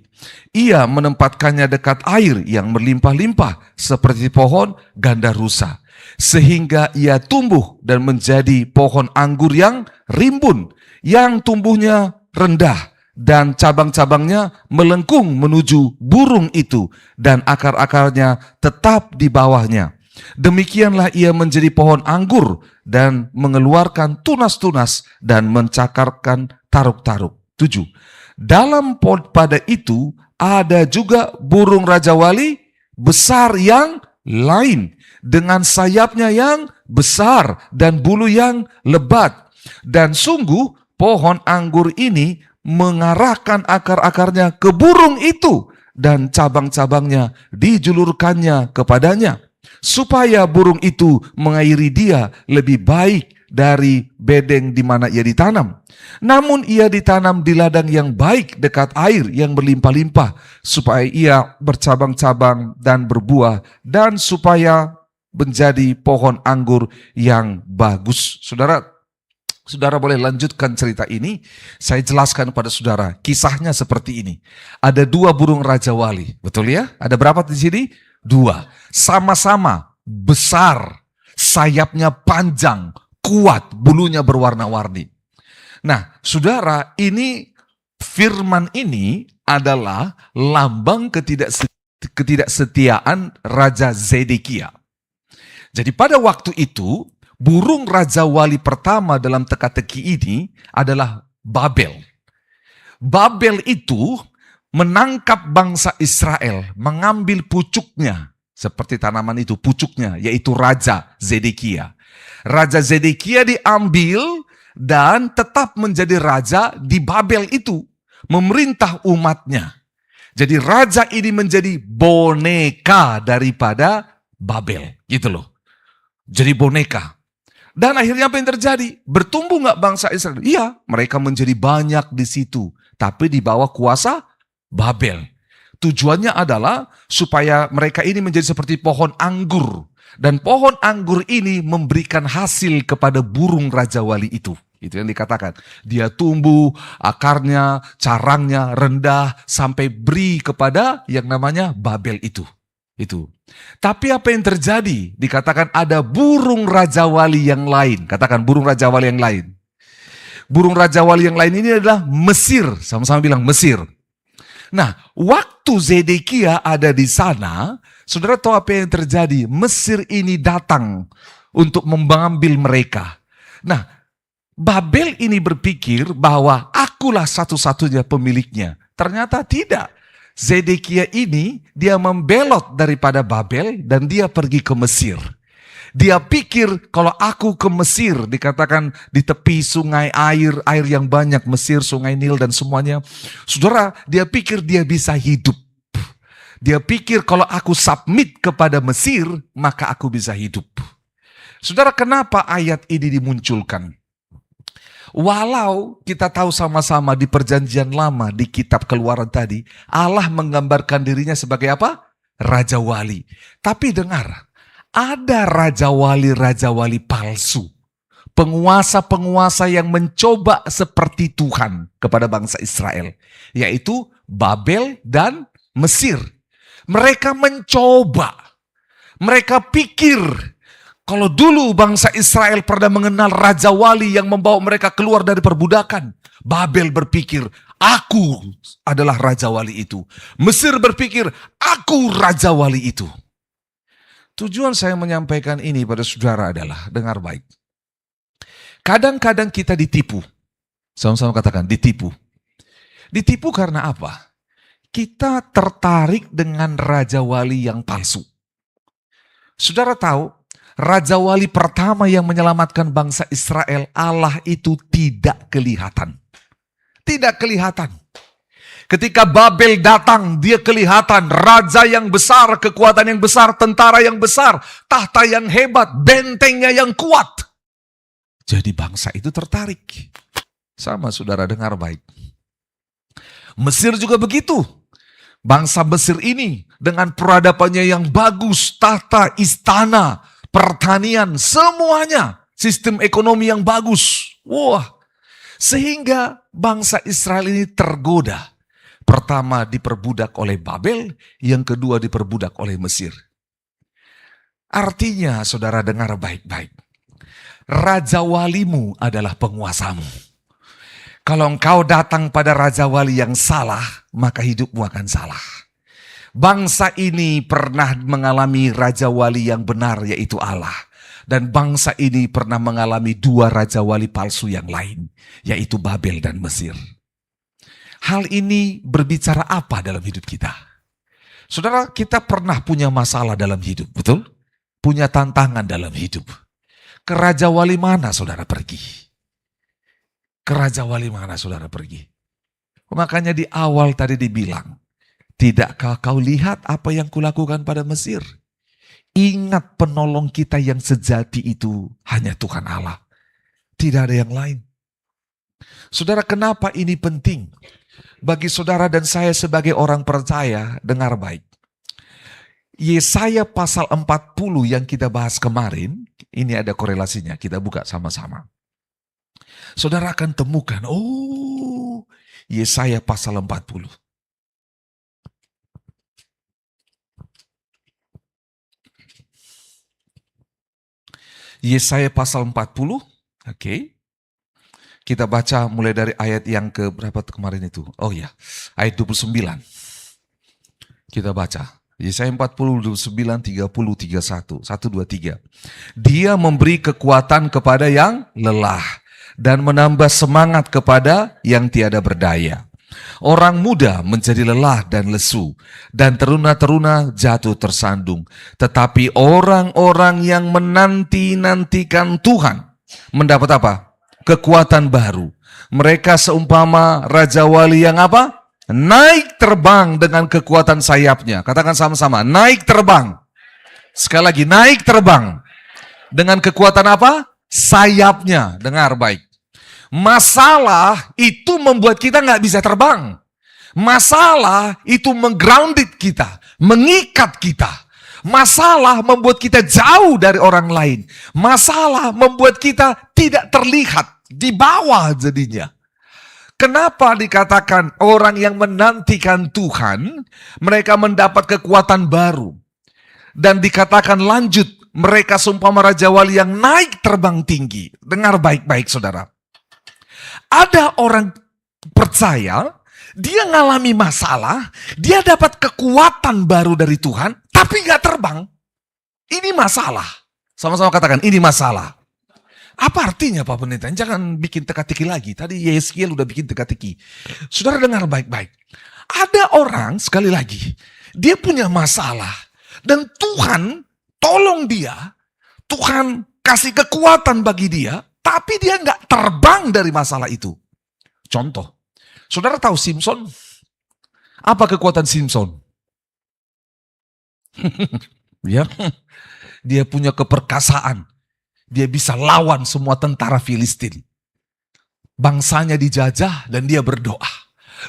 Ia menempatkannya dekat air yang berlimpah-limpah seperti pohon gandarusa, sehingga ia tumbuh dan menjadi pohon anggur yang rimbun, yang tumbuhnya rendah dan cabang-cabangnya melengkung menuju burung itu dan akar-akarnya tetap di bawahnya. Demikianlah ia menjadi pohon anggur dan mengeluarkan tunas-tunas dan mencakarkan taruk-taruk. 7. Dalam pada itu ada juga burung Raja Wali besar yang lain dengan sayapnya yang besar dan bulu yang lebat. Dan sungguh pohon anggur ini mengarahkan akar-akarnya ke burung itu dan cabang-cabangnya dijulurkannya kepadanya, supaya burung itu mengairi dia lebih baik dari bedeng di mana ia ditanam. Namun ia ditanam di ladang yang baik dekat air yang berlimpah-limpah, supaya ia bercabang-cabang dan berbuah, dan supaya menjadi pohon anggur yang bagus. Saudara boleh lanjutkan cerita ini. Saya jelaskan pada saudara. Kisahnya seperti ini. Ada dua burung Raja Wali. Betul ya? Ada berapa di sini? 2. Sama-sama besar, sayapnya panjang, kuat, bulunya berwarna-warni. Nah, saudara, ini firman ini adalah lambang ketidaksetiaan Raja Zedekia. Jadi pada waktu itu, burung Raja Wali pertama dalam teka-teki ini adalah Babel. Babel itu menangkap bangsa Israel, mengambil pucuknya, seperti tanaman itu, pucuknya, yaitu Raja Zedekia. Raja Zedekia diambil dan tetap menjadi raja di Babel itu, memerintah umatnya. Jadi raja ini menjadi boneka daripada Babel, gitu loh. Jadi boneka. Dan akhirnya apa yang terjadi? Bertumbuh nggak bangsa Israel? Iya, mereka menjadi banyak di situ, tapi di bawah kuasa Babel. Tujuannya adalah supaya mereka ini menjadi seperti pohon anggur. Dan pohon anggur ini memberikan hasil kepada burung Raja Wali itu. Itu yang dikatakan. Dia tumbuh, akarnya, carangnya rendah, sampai beri kepada yang namanya Babel itu. Tapi apa yang terjadi? Dikatakan ada burung Raja Wali yang lain. Katakan burung Raja Wali yang lain. Burung Raja Wali yang lain ini adalah Mesir. Sama-sama bilang Mesir. Nah, waktu Zedekia ada di sana, Saudara tahu apa yang terjadi? Mesir ini datang untuk mengambil mereka. Nah, Babel ini berpikir bahwa akulah satu-satunya pemiliknya. Ternyata tidak. Zedekia ini dia membelot daripada Babel dan dia pergi ke Mesir. Dia pikir kalau aku ke Mesir, dikatakan di tepi sungai air yang banyak, Mesir, sungai Nil dan semuanya. Saudara, dia pikir dia bisa hidup. Dia pikir kalau aku submit kepada Mesir, maka aku bisa hidup. Saudara, kenapa ayat ini dimunculkan? Walau kita tahu sama-sama di perjanjian lama, di kitab Keluaran tadi, Allah menggambarkan dirinya sebagai apa? Raja wali. Tapi dengar, ada raja wali palsu. Penguasa-penguasa yang mencoba seperti Tuhan kepada bangsa Israel. Yaitu Babel dan Mesir. Mereka mencoba. Mereka pikir, kalau dulu bangsa Israel pernah mengenal raja wali yang membawa mereka keluar dari perbudakan. Babel berpikir, aku adalah raja wali itu. Mesir berpikir, aku raja wali itu. Tujuan saya menyampaikan ini pada saudara adalah, dengar baik. Kadang-kadang kita ditipu. Sama-sama katakan, ditipu. Ditipu karena apa? Kita tertarik dengan raja wali yang palsu. Saudara tahu, raja wali pertama yang menyelamatkan bangsa Israel, Allah itu tidak kelihatan. Tidak kelihatan. Ketika Babel datang, dia kelihatan raja yang besar, kekuatan yang besar, tentara yang besar, tahta yang hebat, bentengnya yang kuat. Jadi bangsa itu tertarik. Sama saudara, dengar baik. Mesir juga begitu. Bangsa Mesir ini dengan peradabannya yang bagus, tahta, istana, pertanian, semuanya. Sistem ekonomi yang bagus. Wah, sehingga bangsa Israel ini tergoda. Pertama diperbudak oleh Babel, yang kedua diperbudak oleh Mesir. Artinya, saudara dengar baik-baik. Raja walimu adalah penguasamu. Kalau engkau datang pada raja wali yang salah, maka hidupmu akan salah. Bangsa ini pernah mengalami raja wali yang benar, yaitu Allah. Dan bangsa ini pernah mengalami dua raja wali palsu yang lain, yaitu Babel dan Mesir. Hal ini berbicara apa dalam hidup kita? Saudara, kita pernah punya masalah dalam hidup, betul? Punya tantangan dalam hidup. Ke raja wali mana saudara pergi? Ke raja wali mana saudara pergi? Makanya di awal tadi dibilang, tidakkah kau lihat apa yang kulakukan pada Mesir? Ingat penolong kita yang sejati itu hanya Tuhan Allah. Tidak ada yang lain. Saudara, kenapa ini penting? Bagi saudara dan saya sebagai orang percaya, dengar baik. Yesaya pasal 40 yang kita bahas kemarin, ini ada korelasinya, kita buka sama-sama. Saudara akan temukan, oh, Yesaya pasal 40. Yesaya pasal 40, oke. Kita baca mulai dari ayat yang ke berapa kemarin itu? Oh ya, ayat 29. Kita baca. Yesaya 40, 29, 30, 31. 1, 2, 3. Dia memberi kekuatan kepada yang lelah dan menambah semangat kepada yang tiada berdaya. Orang muda menjadi lelah dan lesu, dan teruna-teruna jatuh tersandung. Tetapi orang-orang yang menanti-nantikan Tuhan mendapat apa? Kekuatan baru. Mereka seumpama raja wali yang apa? Naik terbang dengan kekuatan sayapnya. Katakan sama-sama, naik terbang. Sekali lagi, naik terbang. Dengan kekuatan apa? Sayapnya. Dengar baik. Masalah itu membuat kita nggak bisa terbang. Masalah itu menggrounded kita, mengikat kita. Masalah membuat kita jauh dari orang lain. Masalah membuat kita tidak terlihat di bawah jadinya. Kenapa dikatakan orang yang menantikan Tuhan, mereka mendapat kekuatan baru. Dan dikatakan lanjut, mereka seumpama raja wali yang naik terbang tinggi. Dengar baik-baik saudara. Ada orang percaya, dia ngalami masalah, dia dapat kekuatan baru dari Tuhan, tapi nggak terbang. Ini masalah. Sama-sama katakan, ini masalah. Apa artinya Pak Pendeta? Jangan bikin teka-teki lagi. Tadi Yeskiel udah bikin teka-teki. Saudara dengar baik-baik. Ada orang, sekali lagi, dia punya masalah. Dan Tuhan tolong dia. Tuhan kasih kekuatan bagi dia. Tapi dia nggak terbang dari masalah itu. Contoh, saudara tahu Simpson? Apa kekuatan Simpson? Ya, dia punya keperkasaan. Dia bisa lawan semua tentara Filistin. Bangsanya dijajah dan dia berdoa.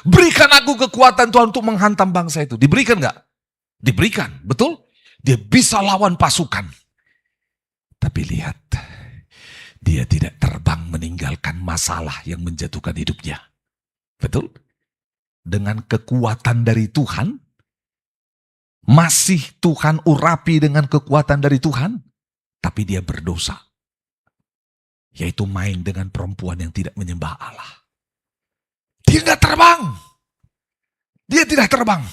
Berikan aku kekuatan Tuhan untuk menghantam bangsa itu. Diberikan nggak? Diberikan, betul? Dia bisa lawan pasukan. Tapi lihat, dia tidak terbang meninggalkan masalah yang menjatuhkan hidupnya. Betul? Dengan kekuatan dari Tuhan, masih Tuhan urapi dengan kekuatan dari Tuhan, tapi dia berdosa. Yaitu main dengan perempuan yang tidak menyembah Allah. Dia nggak terbang. Dia tidak terbang.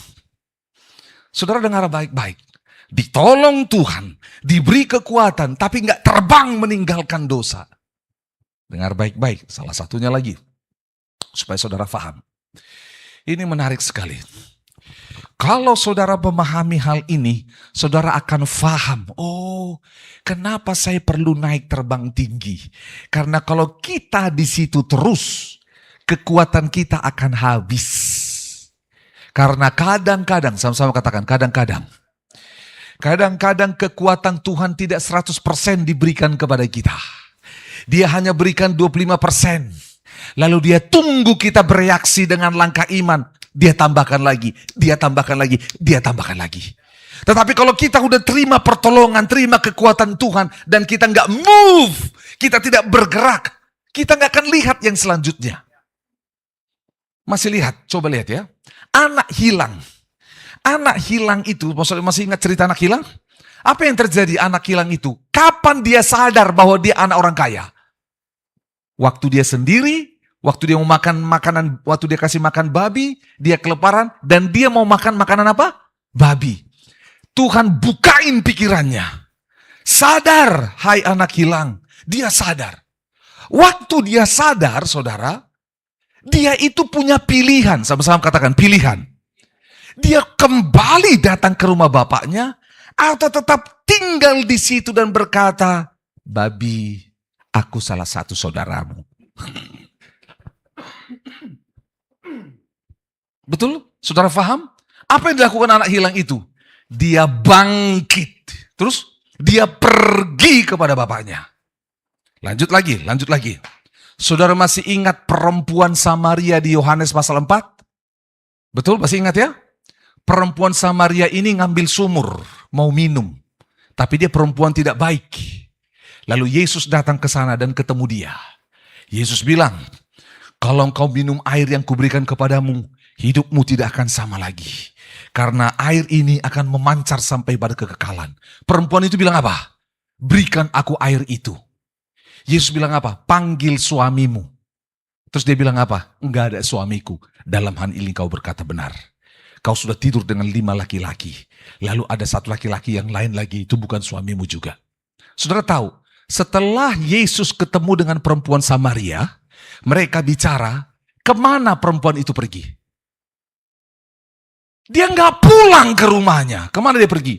Saudara dengar baik-baik. Ditolong Tuhan, diberi kekuatan, tapi nggak terbang meninggalkan dosa. Dengar baik-baik, salah satunya lagi. Supaya saudara paham. Ini menarik sekali. Kalau saudara memahami hal ini, saudara akan paham. Oh, kenapa saya perlu naik terbang tinggi? Karena kalau kita di situ terus, kekuatan kita akan habis. Karena kadang-kadang, sama-sama katakan kadang-kadang. Kadang-kadang kekuatan Tuhan tidak 100% diberikan kepada kita. Dia hanya berikan 25%. Lalu dia tunggu kita bereaksi dengan langkah iman. Dia tambahkan lagi, dia tambahkan lagi, dia tambahkan lagi. Tetapi kalau kita udah terima pertolongan, terima kekuatan Tuhan, dan kita nggak move, kita tidak bergerak, kita nggak akan lihat yang selanjutnya. Masih lihat, coba lihat ya. Anak hilang. Anak hilang itu, masih ingat cerita anak hilang? Apa yang terjadi anak hilang itu? Kapan dia sadar bahwa dia anak orang kaya? Waktu dia sendiri, waktu dia mau makan makanan, waktu dia kasih makan babi, dia kelaparan, dan dia mau makan makanan apa? Babi. Tuhan bukain pikirannya. Sadar, hai anak hilang. Dia sadar. Waktu dia sadar, saudara, dia itu punya pilihan. Sama-sama katakan pilihan. Dia kembali datang ke rumah bapaknya, atau tetap tinggal di situ dan berkata, babi, aku salah satu saudaramu. Betul? Saudara paham? Apa yang dilakukan anak hilang itu? Dia bangkit. Terus dia pergi kepada bapaknya. Lanjut lagi. Saudara masih ingat perempuan Samaria di Yohanes pasal 4? Betul? Masih ingat ya? Perempuan Samaria ini ngambil sumur, mau minum. Tapi dia perempuan tidak baik. Lalu Yesus datang ke sana dan ketemu dia. Yesus bilang, kalau engkau minum air yang kuberikan kepadamu, hidupmu tidak akan sama lagi. Karena air ini akan memancar sampai pada kekekalan. Perempuan itu bilang apa? Berikan aku air itu. Yesus bilang apa? Panggil suamimu. Terus dia bilang apa? Enggak ada suamiku. Dalam hal ini kau berkata benar. Kau sudah tidur dengan 5 laki-laki. Lalu ada satu laki-laki yang lain lagi, itu bukan suamimu juga. Saudara tahu, setelah Yesus ketemu dengan perempuan Samaria, mereka bicara, kemana perempuan itu pergi? Dia nggak pulang ke rumahnya. Kemana dia pergi?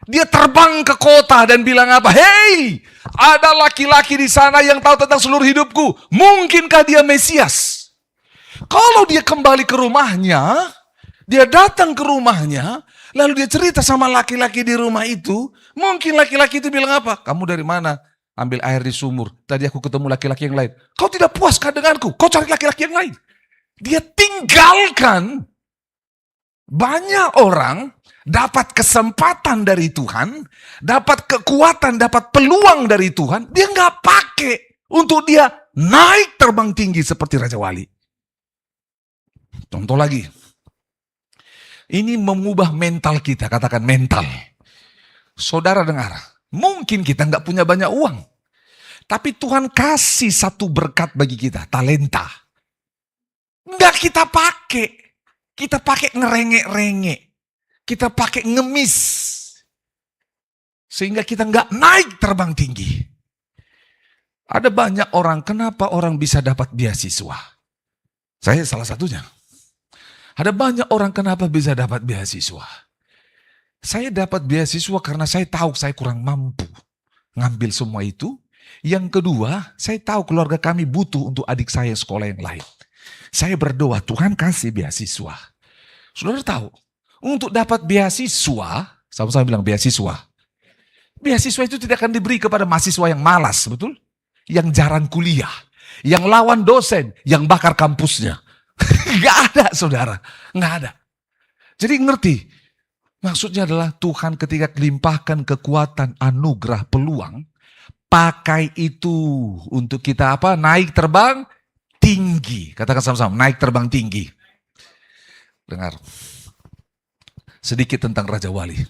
Dia terbang ke kota dan bilang apa? Hei, ada laki-laki di sana yang tahu tentang seluruh hidupku. Mungkinkah dia Mesias? Kalau dia kembali ke rumahnya, dia datang ke rumahnya, lalu dia cerita sama laki-laki di rumah itu. Mungkin laki-laki itu bilang apa? Kamu dari mana? Ambil air di sumur. Tadi aku ketemu laki-laki yang lain. Kau tidak puaskah denganku? Kau cari laki-laki yang lain. Dia tinggalkan. Banyak orang dapat kesempatan dari Tuhan, dapat kekuatan, dapat peluang dari Tuhan. Dia nggak pakai untuk dia naik terbang tinggi seperti Raja Wali. Contoh lagi. Ini mengubah mental kita, katakan mental. Saudara dengar, mungkin kita nggak punya banyak uang. Tapi Tuhan kasih satu berkat bagi kita, talenta. Nggak kita pakai. Kita pakai ngerengek-rengek. Kita pakai ngemis. Sehingga kita nggak naik terbang tinggi. Ada banyak orang, kenapa orang bisa dapat beasiswa? Saya salah satunya. Ada banyak orang kenapa bisa dapat beasiswa. Saya dapat beasiswa karena saya tahu saya kurang mampu ngambil semua itu. Yang kedua, saya tahu keluarga kami butuh untuk adik saya sekolah yang lain. Saya berdoa, Tuhan kasih beasiswa. Saudara tahu, untuk dapat beasiswa, sama-sama bilang beasiswa. Beasiswa itu tidak akan diberi kepada mahasiswa yang malas, betul? Yang jarang kuliah, yang lawan dosen, yang bakar kampusnya. Nggak ada, saudara. Nggak ada. Jadi ngerti, maksudnya adalah Tuhan ketika limpahkan kekuatan, anugerah, peluang, pakai itu untuk kita apa? Naik terbang tinggi. Katakan sama-sama, naik terbang tinggi. Dengar sedikit tentang Raja Wali.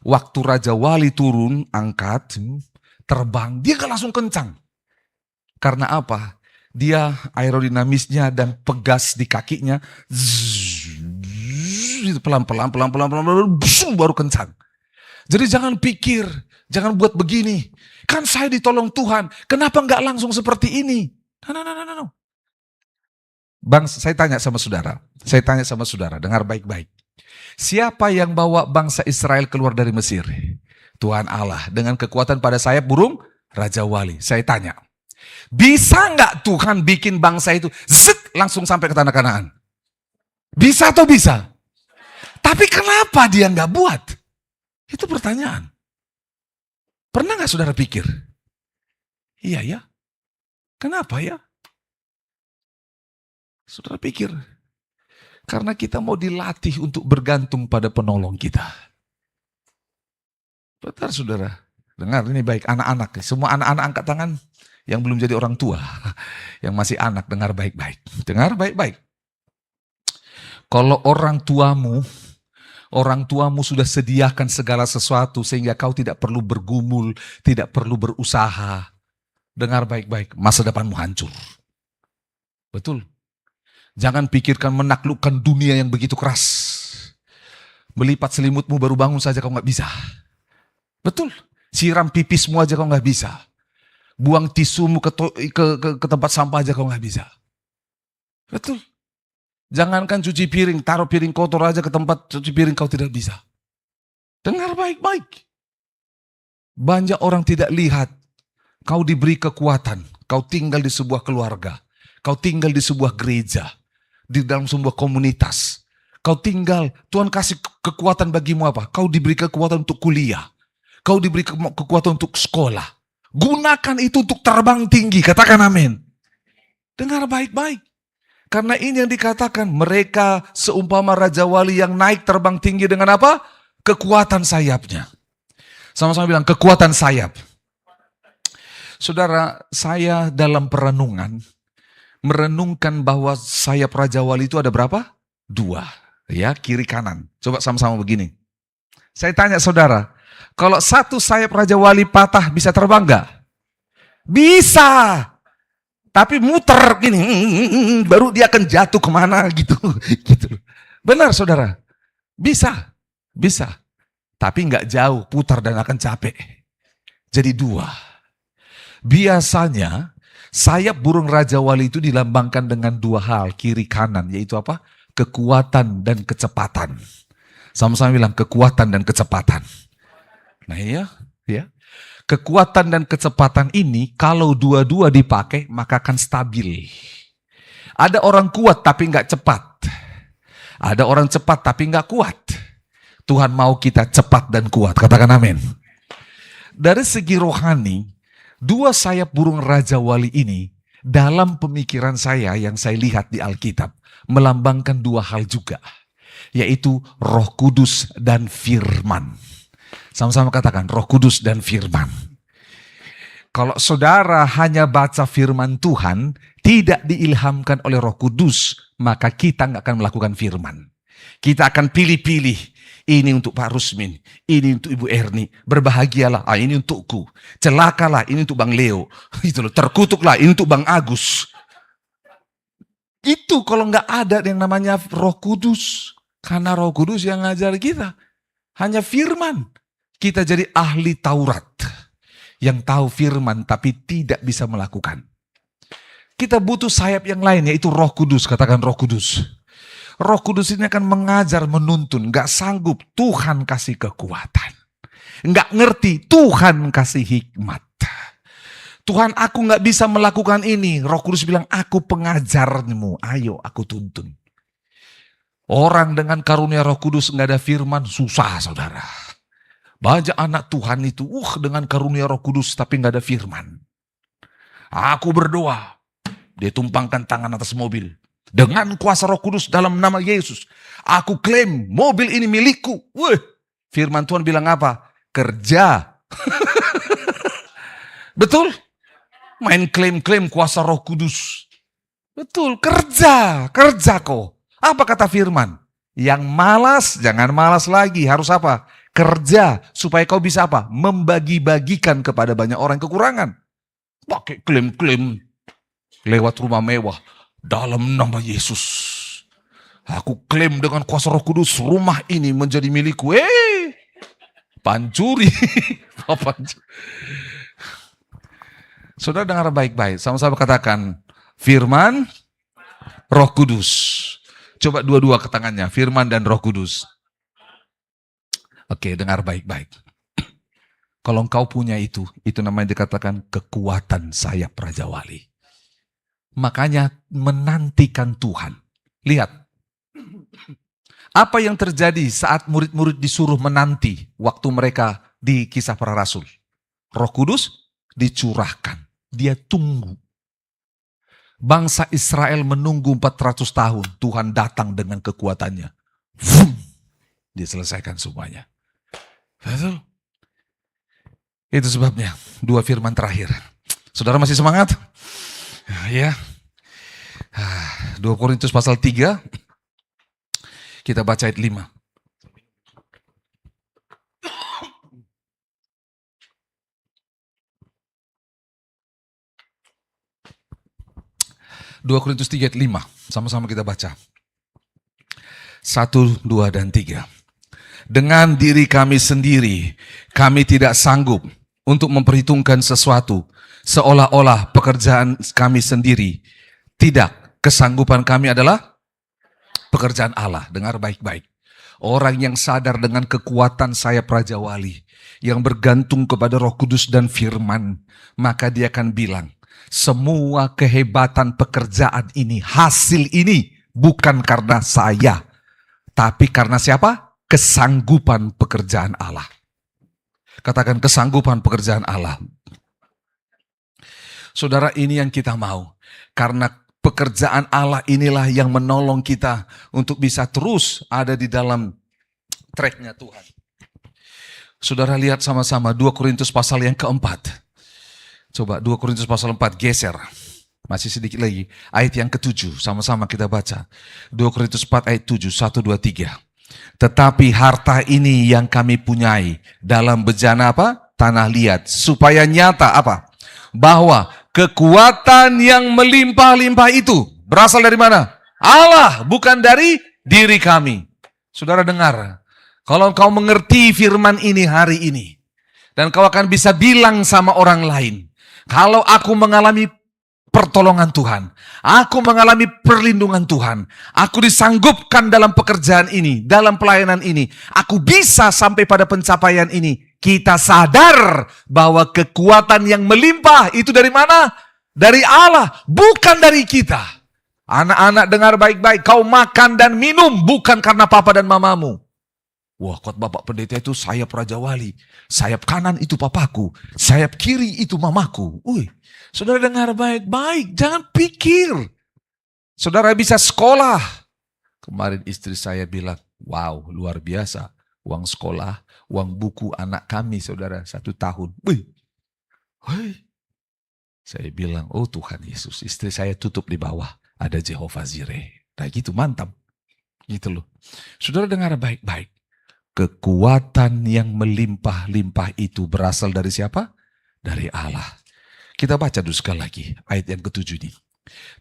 Waktu Raja Wali turun, angkat, terbang, dia gak langsung kencang. Karena apa? Dia aerodinamisnya dan pegas di kakinya, pelan-pelan, baru kencang. Jadi jangan pikir, jangan buat begini. Kan saya ditolong Tuhan, kenapa gak langsung seperti ini? No. Bang, saya tanya sama saudara, dengar baik-baik. Siapa yang bawa bangsa Israel keluar dari Mesir? Tuhan Allah, dengan kekuatan pada sayap burung Raja Wali. Saya tanya, bisa nggak Tuhan bikin bangsa itu langsung sampai ke tanah Kanaan? Bisa atau bisa? Tapi kenapa dia nggak buat? Itu pertanyaan. Pernah nggak saudara pikir? Iya ya, kenapa ya? Saudara pikir, karena kita mau dilatih untuk bergantung pada penolong kita. Betul saudara, dengar ini baik, anak-anak, semua anak-anak angkat tangan yang belum jadi orang tua, yang masih anak, dengar baik-baik. Dengar baik-baik. Kalau orang tuamu sudah sediakan segala sesuatu sehingga kau tidak perlu bergumul, tidak perlu berusaha. Dengar baik-baik, masa depanmu hancur. Betul. Jangan pikirkan menaklukkan dunia yang begitu keras. Melipat selimutmu baru bangun saja kau nggak bisa. Betul. Siram pipismu aja kau nggak bisa. Buang tisumu ke tempat sampah aja kau nggak bisa. Betul. Jangankan cuci piring, taruh piring kotor aja ke tempat cuci piring kau tidak bisa. Dengar baik-baik. Banyak orang tidak lihat. Kau diberi kekuatan. Kau tinggal di sebuah keluarga. Kau tinggal di sebuah gereja. Di dalam sebuah komunitas. Kau tinggal, Tuhan kasih kekuatan bagimu apa? Kau diberi kekuatan untuk kuliah. Kau diberi kekuatan untuk sekolah. Gunakan itu untuk terbang tinggi. Katakan amin. Dengar baik-baik. Karena ini yang dikatakan, mereka seumpama Raja Wali yang naik terbang tinggi dengan apa? Kekuatan sayapnya. Sama-sama bilang, kekuatan sayap. Saudara, saya dalam perenungan, merenungkan bahwa sayap Raja Wali itu ada berapa? 2. Ya, kiri kanan. Coba sama-sama begini. Saya tanya saudara, kalau satu sayap Raja Wali patah bisa terbang nggak? Bisa. Tapi muter gini, baru dia akan jatuh kemana gitu. Gitu. Benar saudara? Bisa. Tapi nggak jauh, putar dan akan capek. Jadi 2. Biasanya sayap burung Raja Wali itu dilambangkan dengan 2 hal, kiri kanan, yaitu apa? Kekuatan dan kecepatan. Sama-sama bilang kekuatan dan kecepatan. Nah ya. Kekuatan dan kecepatan ini kalau dua-dua dipakai maka akan stabil. Ada orang kuat tapi nggak cepat. Ada orang cepat tapi nggak kuat. Tuhan mau kita cepat dan kuat. Katakan amin. Dari segi rohani, 2 sayap burung Raja Wali ini dalam pemikiran saya yang saya lihat di Alkitab melambangkan 2 hal juga, yaitu Roh Kudus dan Firman. Sama-sama katakan Roh Kudus dan Firman. Kalau saudara hanya baca firman Tuhan, tidak diilhamkan oleh Roh Kudus, maka kita nggak akan melakukan firman. Kita akan pilih-pilih. Ini untuk Pak Rusmin, ini untuk Ibu Erni. Berbahagialah, ini untukku. Celakalah, ini untuk Bang Leo. Itu loh, terkutuklah, ini untuk Bang Agus. Itu kalau nggak ada yang namanya Roh Kudus. Karena Roh Kudus yang ngajar kita hanya firman. Kita jadi ahli Taurat yang tahu firman tapi tidak bisa melakukan. Kita butuh sayap yang lain, yaitu Roh Kudus. Katakan Roh Kudus. Roh Kudus ini akan mengajar, menuntun. Gak sanggup, Tuhan kasih kekuatan. Gak ngerti, Tuhan kasih hikmat. Tuhan, aku gak bisa melakukan ini. Roh Kudus bilang, aku pengajarmu. Ayo, aku tuntun. Orang dengan karunia Roh Kudus gak ada firman, susah saudara. Banyak anak Tuhan itu, dengan karunia Roh Kudus tapi gak ada firman. Aku berdoa. Dia tumpangkan tangan atas mobil. Dengan kuasa Roh Kudus dalam nama Yesus. Aku klaim mobil ini milikku. Firman Tuhan bilang apa? Kerja. Betul? Main klaim-klaim kuasa Roh Kudus. Betul, kerja. Kerja kok. Apa kata firman? Yang malas, jangan malas lagi. Harus apa? Kerja. Supaya kau bisa apa? Membagi-bagikan kepada banyak orang kekurangan. Pakai klaim-klaim. Lewat rumah mewah. Dalam nama Yesus. Aku klaim dengan kuasa Roh Kudus. Rumah ini menjadi milikku. Pancuri. Saudara dengar baik-baik. Sama-sama katakan. Firman, Roh Kudus. Coba dua-dua ke tangannya. Firman dan Roh Kudus. Oke, dengar baik-baik. Kalau engkau punya itu namanya dikatakan kekuatan sayap Raja Wali. Makanya menantikan Tuhan. Lihat. Apa yang terjadi saat murid-murid disuruh menanti waktu mereka di Kisah Para Rasul? Roh Kudus dicurahkan. Dia tunggu. Bangsa Israel menunggu 400 tahun. Tuhan datang dengan kekuatannya. Dia selesaikan semuanya. Betul? Itu sebabnya. Dua firman terakhir. Saudara masih semangat? Ya. 2 Korintus pasal 3. Kita baca ayat 5. Dua Korintus 3 ayat 5. Sama-sama kita baca. 1, 2, dan 3. Dengan diri kami sendiri, kami tidak sanggup untuk memperhitungkan sesuatu seolah-olah pekerjaan kami sendiri. Tidak, kesanggupan kami adalah pekerjaan Allah. Dengar baik-baik. Orang yang sadar dengan kekuatan sayap Raja Wali, yang bergantung kepada Roh Kudus dan firman, maka dia akan bilang, semua kehebatan pekerjaan ini, hasil ini, bukan karena saya, tapi karena siapa? Kesanggupan pekerjaan Allah. Katakan kesanggupan pekerjaan Allah. Saudara, ini yang kita mau. Karena pekerjaan Allah inilah yang menolong kita untuk bisa terus ada di dalam tracknya Tuhan. Saudara lihat sama-sama 2 Korintus pasal yang keempat. Coba 2 Korintus pasal 4 geser. Masih sedikit lagi. Ayat yang ke-7. Sama-sama kita baca. 2 Korintus 4 ayat 7. 1, 2, 3. Tetapi harta ini yang kami punyai dalam bejana apa? Tanah liat. Supaya nyata apa? Bahwa kekuatan yang melimpah-limpah itu berasal dari mana? Allah, bukan dari diri kami. Saudara dengar. Kalau kau mengerti firman ini hari ini. Dan kau akan bisa bilang sama orang lain. Kalau aku mengalami pertolongan Tuhan. Aku mengalami perlindungan Tuhan. Aku disanggupkan dalam pekerjaan ini, dalam pelayanan ini. Aku bisa sampai pada pencapaian ini. Kita sadar bahwa kekuatan yang melimpah itu dari mana? Dari Allah, bukan dari kita. Anak-anak dengar baik-baik. Kau makan dan minum bukan karena papa dan mamamu. Wah, khotbah Bapak Pendeta itu sayap Raja Wali. Sayap kanan itu papaku. Sayap kiri itu mamaku. Saudara dengar baik-baik. Jangan pikir. Saudara bisa sekolah. Kemarin istri saya bilang, wow luar biasa. Uang sekolah, uang buku anak kami saudara 1 tahun. Saya bilang, oh Tuhan Yesus. Istri saya tutup di bawah. Ada Jehovah Jireh. Nah gitu mantap. Gitu loh. Saudara dengar baik-baik. Kekuatan yang melimpah-limpah itu berasal dari siapa? Dari Allah. Kita baca dulu sekali lagi ayat yang ke-7 ini.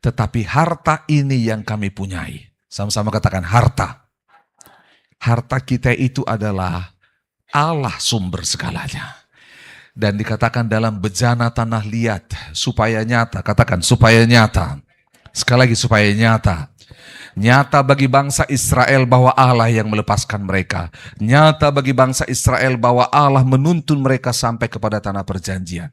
Tetapi harta ini yang kami punyai. Sama-sama katakan harta. Harta kita itu adalah Allah sumber segalanya. Dan dikatakan dalam bejana tanah liat, supaya nyata, katakan supaya nyata. Sekali lagi supaya nyata. Nyata bagi bangsa Israel bahwa Allah yang melepaskan mereka. Nyata bagi bangsa Israel bahwa Allah menuntun mereka sampai kepada tanah perjanjian.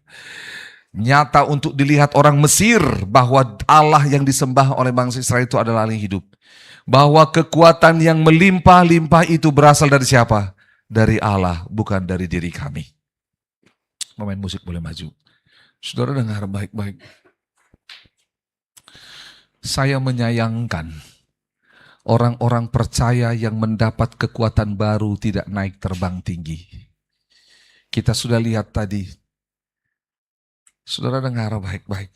Nyata untuk dilihat orang Mesir bahwa Allah yang disembah oleh bangsa Israel itu adalah Allah yang hidup. Bahwa kekuatan yang melimpah-limpah itu berasal dari siapa? Dari Allah, bukan dari diri kami. Pemain musik boleh maju. Saudara dengar baik-baik. Saya menyayangkan orang-orang percaya yang mendapat kekuatan baru tidak naik terbang tinggi. Kita sudah lihat tadi. Saudara dengar baik-baik.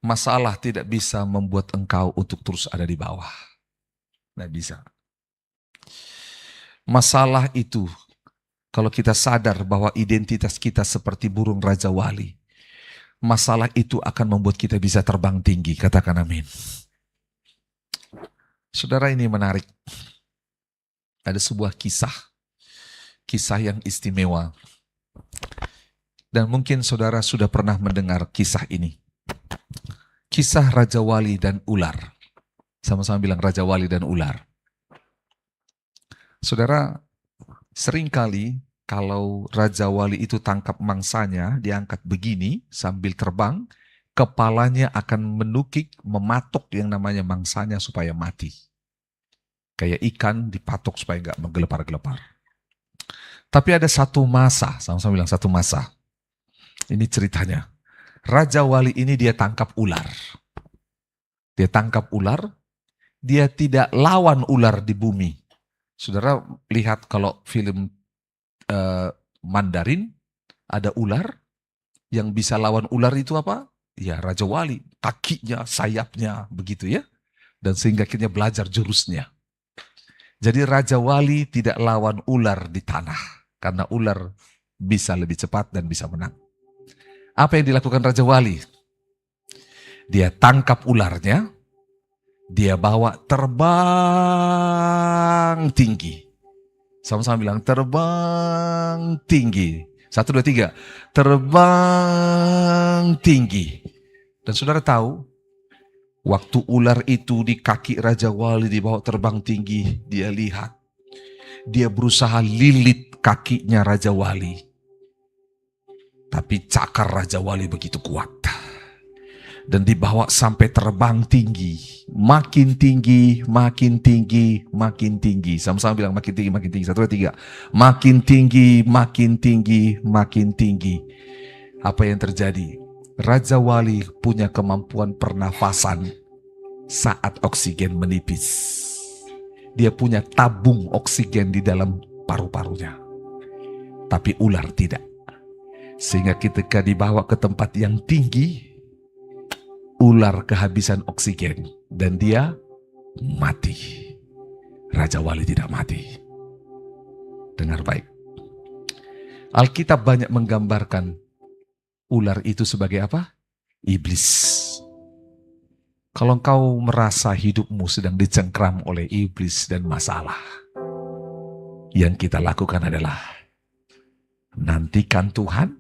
Masalah tidak bisa membuat engkau untuk terus ada di bawah. Tidak bisa. Masalah itu, kalau kita sadar bahwa identitas kita seperti burung Raja Wali, masalah itu akan membuat kita bisa terbang tinggi. Katakan amin. Saudara, ini menarik. Ada sebuah kisah yang istimewa. Dan mungkin saudara sudah pernah mendengar kisah ini. Kisah Raja Wali dan ular. Sama-sama bilang Raja Wali dan ular. Saudara, seringkali kalau Raja Wali itu tangkap mangsanya, diangkat begini sambil terbang, kepalanya akan menukik, mematok yang namanya mangsanya supaya mati. Kayak ikan dipatok supaya nggak menggelepar-gelepar. Tapi ada satu masa, sama-sama bilang satu masa. Ini ceritanya. Raja Wali ini dia tangkap ular. Dia tangkap ular, dia tidak lawan ular di bumi. Saudara lihat kalau film Mandarin, ada ular, yang bisa lawan ular itu apa? Ya Raja Wali, kakinya, sayapnya, begitu ya. Dan sehingga akhirnya belajar jurusnya. Jadi Raja Wali tidak lawan ular di tanah, karena ular bisa lebih cepat dan bisa menang. Apa yang dilakukan Raja Wali? Dia tangkap ularnya, dia bawa terbang tinggi. Sama-sama bilang terbang tinggi. 1, 2, 3. Terbang tinggi. Dan saudara tahu, waktu ular itu di kaki Raja Wali dibawa terbang tinggi, dia lihat. Dia berusaha lilit kakinya Raja Wali. Tapi cakar Raja Wali begitu kuat. Dan dibawa sampai terbang tinggi. Makin tinggi, makin tinggi, makin tinggi. Sama-sama bilang makin tinggi, makin tinggi. 1, 2, 3. Makin tinggi, makin tinggi, makin tinggi. Apa yang terjadi? Raja Wali punya kemampuan pernafasan saat oksigen menipis. Dia punya tabung oksigen di dalam paru-parunya. Tapi ular tidak. Sehingga ketika dibawa ke tempat yang tinggi, ular kehabisan oksigen dan dia mati. Raja Wali tidak mati. Dengar baik. Alkitab banyak menggambarkan ular itu sebagai apa? Iblis. Kalau engkau merasa hidupmu sedang dicengkram oleh iblis dan masalah, yang kita lakukan adalah nantikan Tuhan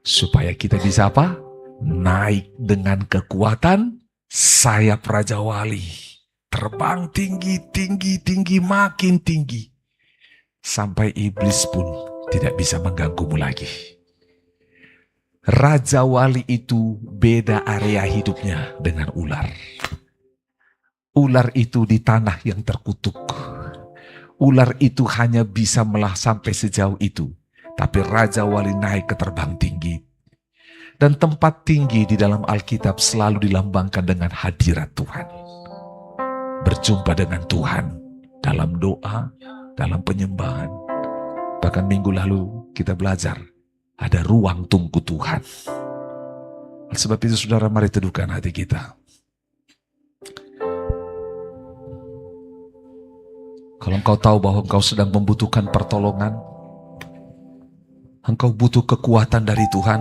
supaya kita bisa apa? Naik dengan kekuatan sayap Raja Wali. Terbang tinggi, tinggi, tinggi, makin tinggi. Sampai iblis pun tidak bisa mengganggumu lagi. Raja Wali itu beda area hidupnya dengan ular. Ular itu di tanah yang terkutuk. Ular itu hanya bisa melah sampai sejauh itu. Tapi Raja Wali naik ke terbang tinggi. Dan tempat tinggi di dalam Alkitab selalu dilambangkan dengan hadirat Tuhan. Berjumpa dengan Tuhan dalam doa, dalam penyembahan. Bahkan minggu lalu kita belajar ada ruang tunggu Tuhan. Sebab itu saudara, mari teduhkan hati kita. Kalau engkau tahu bahwa engkau sedang membutuhkan pertolongan, engkau butuh kekuatan dari Tuhan,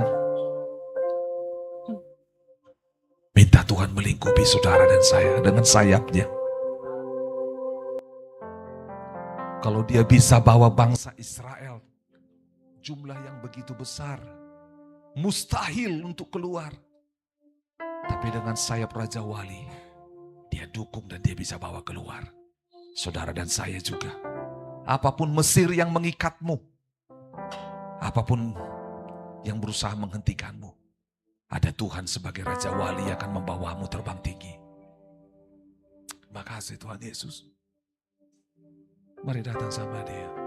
minta Tuhan melingkupi saudara dan saya dengan sayapnya. Kalau dia bisa bawa bangsa Israel, jumlah yang begitu besar, mustahil untuk keluar. Tapi dengan sayap Raja Wali, dia dukung dan dia bisa bawa keluar. Saudara dan saya juga. Apapun Mesir yang mengikatmu, apapun yang berusaha menghentikanmu, ada Tuhan sebagai Raja Wali yang akan membawamu terbang tinggi. Terima kasih Tuhan Yesus. Mari datang sama Dia.